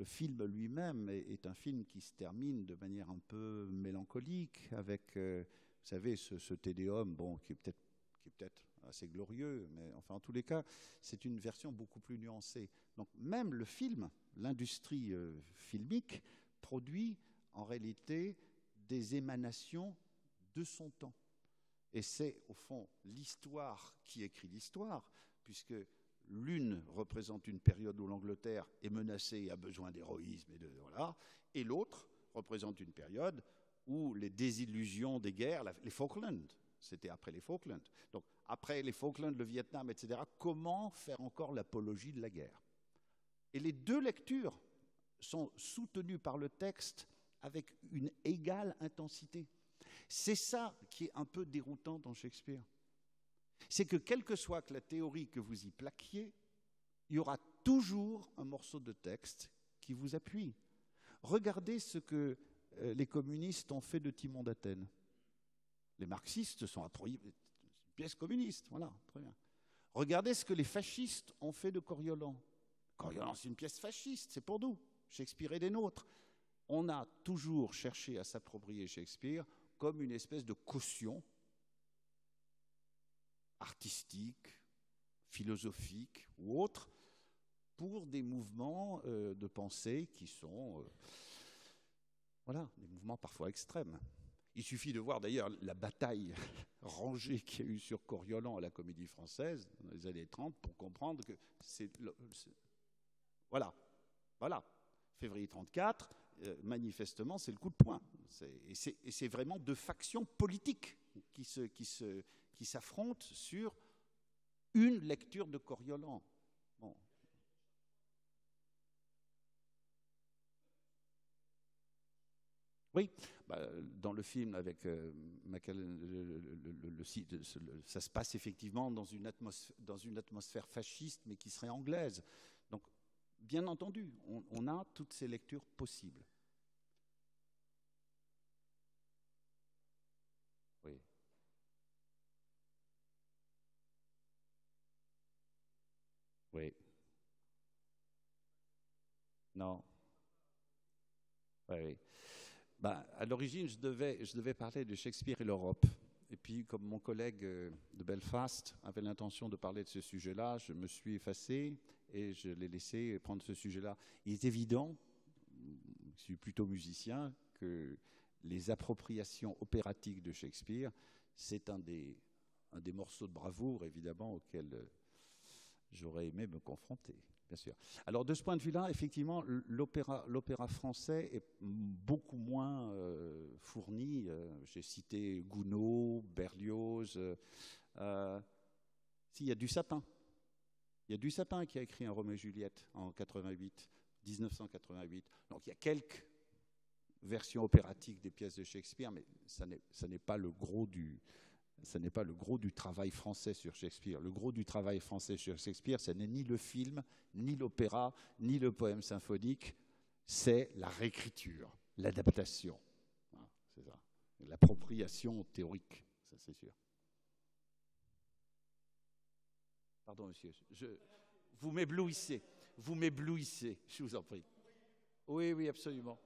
film lui-même est un film qui se termine de manière un peu mélancolique, avec, vous savez, ce tédéum, bon, qui est peut-être assez glorieux, mais enfin, en tous les cas, c'est une version beaucoup plus nuancée. Donc, même le film, l'industrie filmique, produit en réalité des émanations de son temps. Et c'est, au fond, l'histoire qui écrit l'histoire, puisque l'une représente une période où l'Angleterre est menacée et a besoin d'héroïsme, et l'autre représente une période où les désillusions des guerres, les Falklands, c'était après les Falklands. Donc, après les Falklands, le Vietnam, etc., comment faire encore l'apologie de la guerre? Et les deux lectures sont soutenues par le texte avec une égale intensité. C'est ça qui est un peu déroutant dans Shakespeare. C'est que quelle que soit la théorie que vous y plaquiez, il y aura toujours un morceau de texte qui vous appuie. Regardez ce que les communistes ont fait de Timon d'Athènes. Les marxistes sont une pièce communiste, voilà, très bien. Regardez ce que les fascistes ont fait de Coriolan. Coriolan, c'est une pièce fasciste, c'est pour nous. Shakespeare est des nôtres. On a toujours cherché à s'approprier Shakespeare comme une espèce de caution artistique, philosophique ou autre, pour des mouvements de pensée qui sont, voilà, des mouvements parfois extrêmes. Il suffit de voir d'ailleurs la bataille rangée qu'il y a eu sur Coriolan à la Comédie Française dans les années 30 pour comprendre que voilà, février 34, manifestement, c'est le coup de poing. Et c'est vraiment deux factions politiques qui s'affrontent sur une lecture de Coriolan. Bon. Oui, dans le film avec ça se passe effectivement dans une atmosphère fasciste, mais qui serait anglaise. Donc, bien entendu, on a toutes ces lectures possibles. Oui. Oui. Non. Oui, oui. À l'origine, je devais parler de Shakespeare et l'Europe. Et puis, comme mon collègue de Belfast avait l'intention de parler de ce sujet-là, je me suis effacé et je l'ai laissé prendre ce sujet-là. Il est évident, je suis plutôt musicien, que les appropriations opératiques de Shakespeare, c'est un des morceaux de bravoure, évidemment, auxquels j'aurais aimé me confronter. Bien sûr. Alors de ce point de vue-là, effectivement, l'opéra français est beaucoup moins fourni. J'ai cité Gounod, Berlioz. Il y a Dussapin. Il y a Dussapin qui a écrit un Roméo et Juliette en 1988. Donc il y a quelques versions opératiques des pièces de Shakespeare, mais ça n'est pas le gros du... Ce n'est pas le gros du travail français sur Shakespeare. Le gros du travail français sur Shakespeare, ce n'est ni le film, ni l'opéra, ni le poème symphonique, c'est la réécriture, l'adaptation. C'est ça. L'appropriation théorique, ça c'est sûr. Pardon, monsieur. Vous m'éblouissez, je vous en prie. Oui, oui, absolument.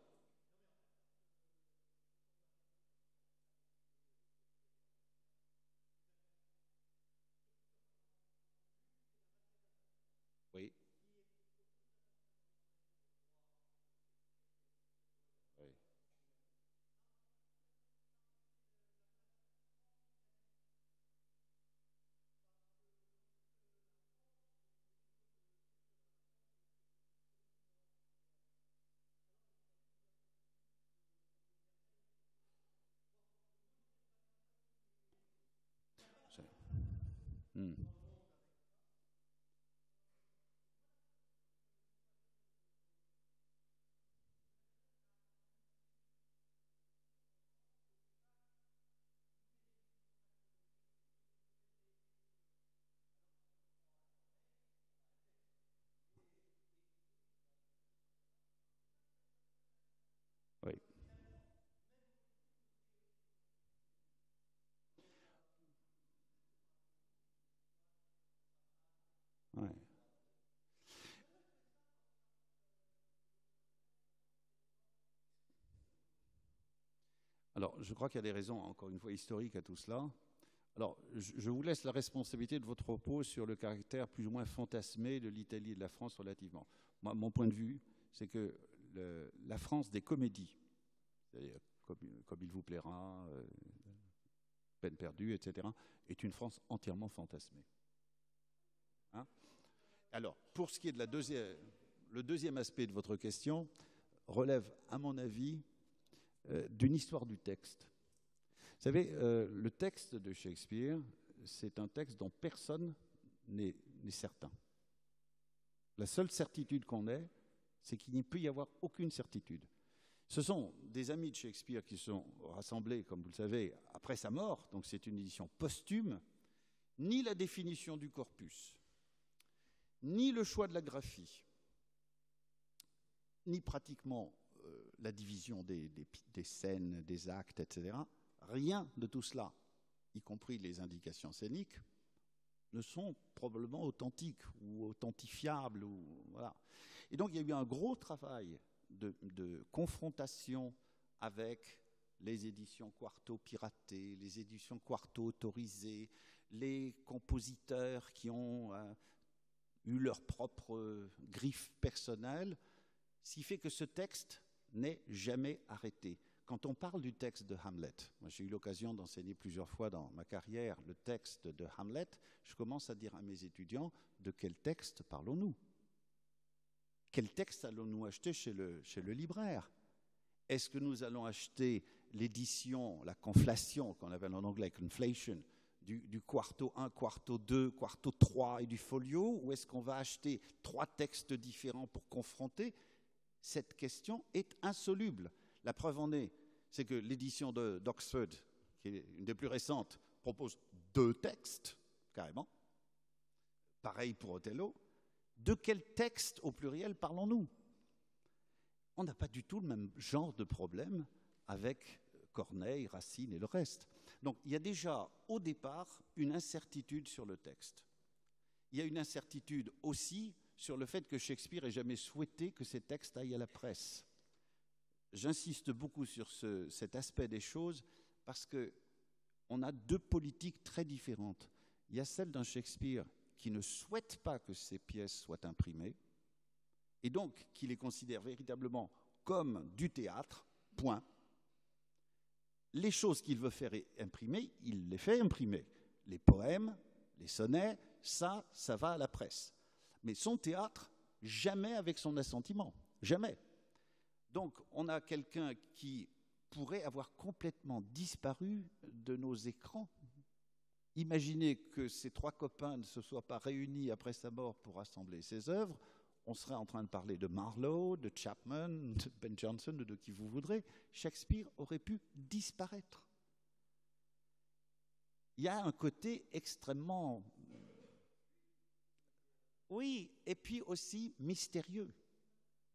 Oui. Oui. Hmm. Oui. Ouais. Alors, je crois qu'il y a des raisons, encore une fois, historiques à tout cela. Alors, je vous laisse la responsabilité de votre propos sur le caractère plus ou moins fantasmé de l'Italie et de la France relativement. Moi, mon point de vue, c'est que la France des comédies, c'est-à-dire comme il vous plaira, Peine perdue, etc., est une France entièrement fantasmée. Hein? Alors, pour ce qui est de le deuxième aspect de votre question, relève, à mon avis, d'une histoire du texte. Vous savez, le texte de Shakespeare, c'est un texte dont personne n'est certain. La seule certitude qu'on ait, c'est qu'il n'y peut y avoir aucune certitude. Ce sont des amis de Shakespeare qui sont rassemblés, comme vous le savez, après sa mort, donc c'est une édition posthume, ni la définition du corpus, ni le choix de la graphie, ni pratiquement la division des scènes, des actes, etc. Rien de tout cela, y compris les indications scéniques, ne sont probablement authentiques ou authentifiables. Voilà. Et donc il y a eu un gros travail de confrontation avec les éditions Quarto piratées, les éditions Quarto autorisées, les compositeurs qui ont eu leur propre griffe personnelle, ce qui fait que ce texte n'est jamais arrêté. Quand on parle du texte de Hamlet, moi j'ai eu l'occasion d'enseigner plusieurs fois dans ma carrière le texte de Hamlet, je commence à dire à mes étudiants, de quel texte parlons-nous? Quel texte allons-nous acheter chez le libraire? Est-ce que nous allons acheter l'édition, la conflation, qu'on appelle en anglais conflation, du quarto 1, quarto 2, quarto 3 et du folio, ou est-ce qu'on va acheter 3 textes différents pour confronter? Cette question est insoluble. La preuve en est c'est que l'édition d'Oxford, qui est une des plus récentes, propose 2 textes, carrément. Pareil pour Othello. De quel texte au pluriel parlons-nous? On n'a pas du tout le même genre de problème avec Corneille, Racine et le reste. Donc il y a déjà au départ une incertitude sur le texte. Il y a une incertitude aussi sur le fait que Shakespeare ait jamais souhaité que ses textes aillent à la presse. J'insiste beaucoup sur cet aspect des choses parce qu'on a 2 politiques très différentes. Il y a celle d'un Shakespeare qui ne souhaite pas que ses pièces soient imprimées et donc qui les considère véritablement comme du théâtre, point. Les choses qu'il veut faire imprimer, il les fait imprimer. Les poèmes, les sonnets, ça va à la presse. Mais son théâtre, jamais avec son assentiment, jamais. Donc on a quelqu'un qui pourrait avoir complètement disparu de nos écrans. Imaginez que ces 3 copains ne se soient pas réunis après sa mort pour assembler ses œuvres. On serait en train de parler de Marlowe, de Chapman, de Ben Jonson, de qui vous voudrez. Shakespeare aurait pu disparaître. Il y a un côté extrêmement... Oui, et puis aussi mystérieux.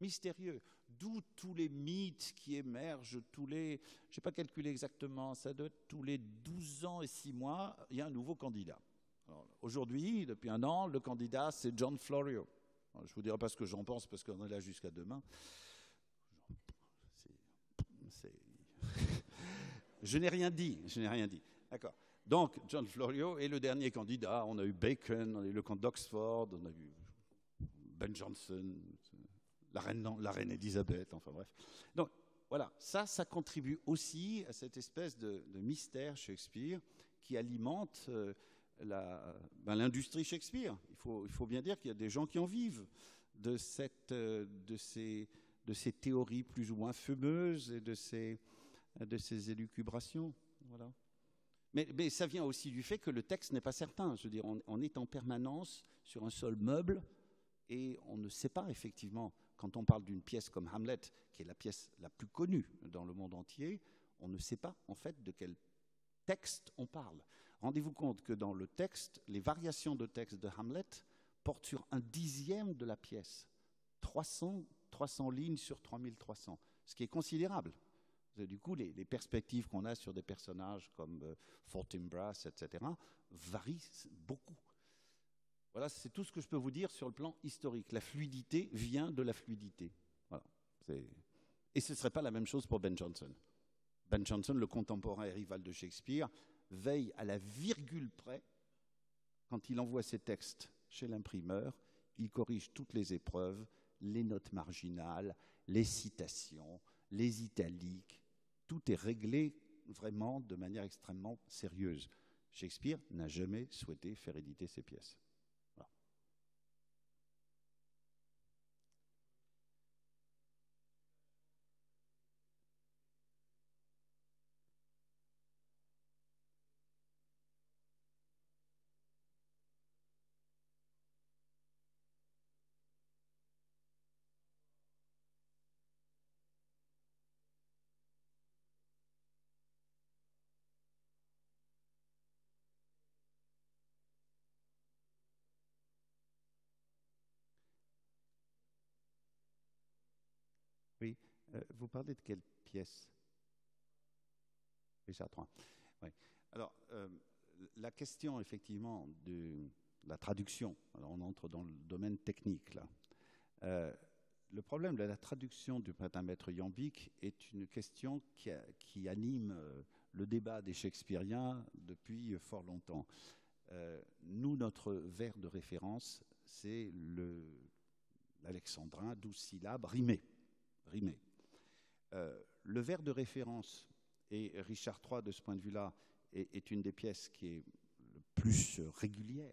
Mystérieux. D'où tous les mythes qui émergent, je n'ai pas calculé exactement, ça doit être tous les 12 ans et 6 mois, il y a un nouveau candidat. Aujourd'hui, depuis 1 an, le candidat, c'est John Florio. Alors, je ne vous dirai pas ce que j'en pense, parce qu'on est là jusqu'à demain. Je n'ai rien dit, D'accord. Donc, John Florio est le dernier candidat. On a eu Bacon, on a eu le comte d'Oxford, on a eu Ben Jonson, la reine Elisabeth, enfin bref. Donc, voilà, ça contribue aussi à cette espèce de mystère Shakespeare qui alimente l'industrie Shakespeare. Il faut bien dire qu'il y a des gens qui en vivent de ces théories plus ou moins fumeuses et de ces élucubrations. Voilà. Mais ça vient aussi du fait que le texte n'est pas certain. Je veux dire, on est en permanence sur un seul meuble et on ne sait pas effectivement, quand on parle d'une pièce comme Hamlet, qui est la pièce la plus connue dans le monde entier, on ne sait pas en fait de quel texte on parle. Rendez-vous compte que dans le texte, les variations de texte de Hamlet portent sur 1/10 de la pièce. 300 lignes sur 3300, ce qui est considérable. Du coup, les perspectives qu'on a sur des personnages comme Fortinbras, etc., varient beaucoup. Voilà, c'est tout ce que je peux vous dire sur le plan historique. La fluidité vient de la fluidité. Voilà. Et ce ne serait pas la même chose pour Ben Jonson. Ben Jonson, le contemporain et rival de Shakespeare, veille à la virgule près. Quand il envoie ses textes chez l'imprimeur, il corrige toutes les épreuves, les notes marginales, les citations, les italiques. Tout est réglé vraiment de manière extrêmement sérieuse. Shakespeare n'a jamais souhaité faire éditer ses pièces. Voilà. Oui, vous parlez de quelle pièce? Richard III. Oui. Alors, la question, effectivement, de la traduction, alors on entre dans le domaine technique, là. Le problème de la traduction du Printemps-Maître iambique est une question qui anime le débat des Shakespeariens depuis fort longtemps. Nous, notre vers de référence, c'est l'alexandrin, 12 syllabes, rimé. Le vers de référence, et Richard III, de ce point de vue-là, est une des pièces qui est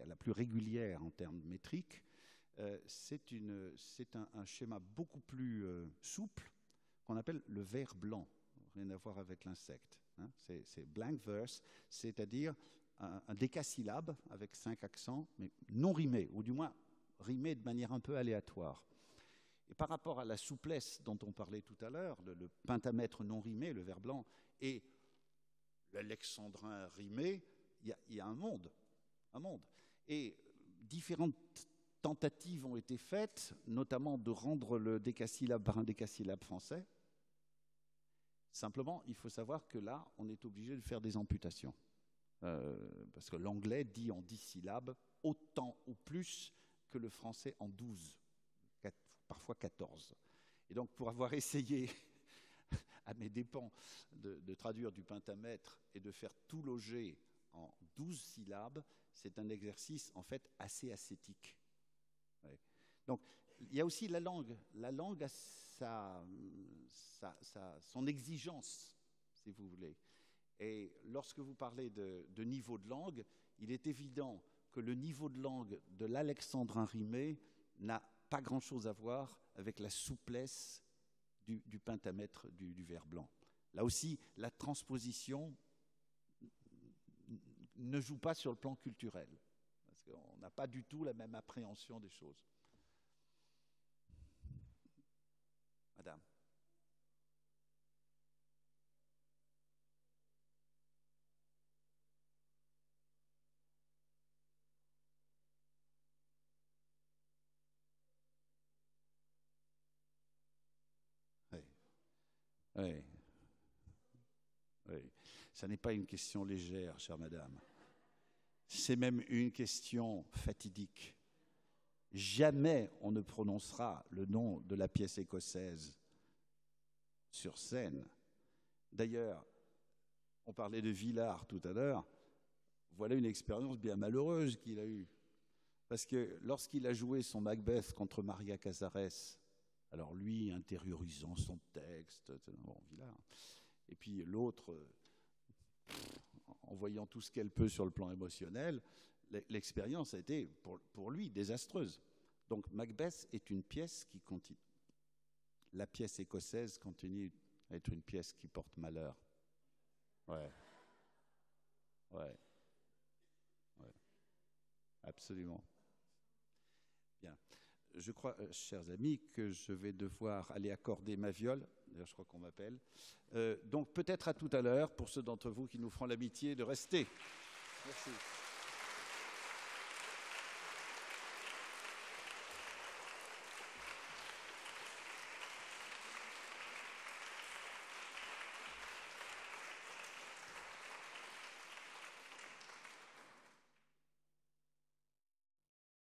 la plus régulière en termes métriques. C'est un schéma beaucoup plus souple qu'on appelle le vers blanc, rien à voir avec l'insecte. Hein. C'est blank verse, c'est-à-dire un décasyllabe avec 5 accents, mais non rimé, ou du moins rimé de manière un peu aléatoire. Et par rapport à la souplesse dont on parlait tout à l'heure, le pentamètre non rimé, le vers blanc, et l'alexandrin rimé, il y a un monde. Et différentes tentatives ont été faites, notamment de rendre le décasyllabe par un décasyllabe français. Simplement, il faut savoir que là, on est obligé de faire des amputations. Parce que l'anglais dit en 10 syllabes autant ou plus que le français en 12, parfois 14. Et donc, pour avoir essayé à mes dépens de traduire du pentamètre et de faire tout loger en 12 syllabes, c'est un exercice en fait assez ascétique. Ouais. Donc, il y a aussi la langue. La langue a son exigence, si vous voulez. Et lorsque vous parlez de niveau de langue, il est évident que le niveau de langue de l'alexandrin rimé n'a pas grand-chose à voir avec la souplesse du pentamètre du vers blanc. Là aussi, la transposition ne joue pas sur le plan culturel, parce qu'on n'a pas du tout la même appréhension des choses. Madame. Oui. Oui. Ça n'est pas une question légère, chère madame. C'est même une question fatidique. Jamais on ne prononcera le nom de la pièce écossaise sur scène. D'ailleurs, on parlait de Villard tout à l'heure. Voilà une expérience bien malheureuse qu'il a eue. Parce que lorsqu'il a joué son Macbeth contre Maria Casares, alors lui, intériorisant son texte, bon, Villard, et puis l'autre, en voyant tout ce qu'elle peut sur le plan émotionnel, l'expérience a été, pour lui, désastreuse. Donc Macbeth est une pièce qui continue. La pièce écossaise continue à être une pièce qui porte malheur. Ouais. Absolument. Bien. Je crois, chers amis, que je vais devoir aller accorder ma viole. D'ailleurs, je crois qu'on m'appelle. Donc, peut-être à tout à l'heure, pour ceux d'entre vous qui nous feront l'amitié de rester. Merci.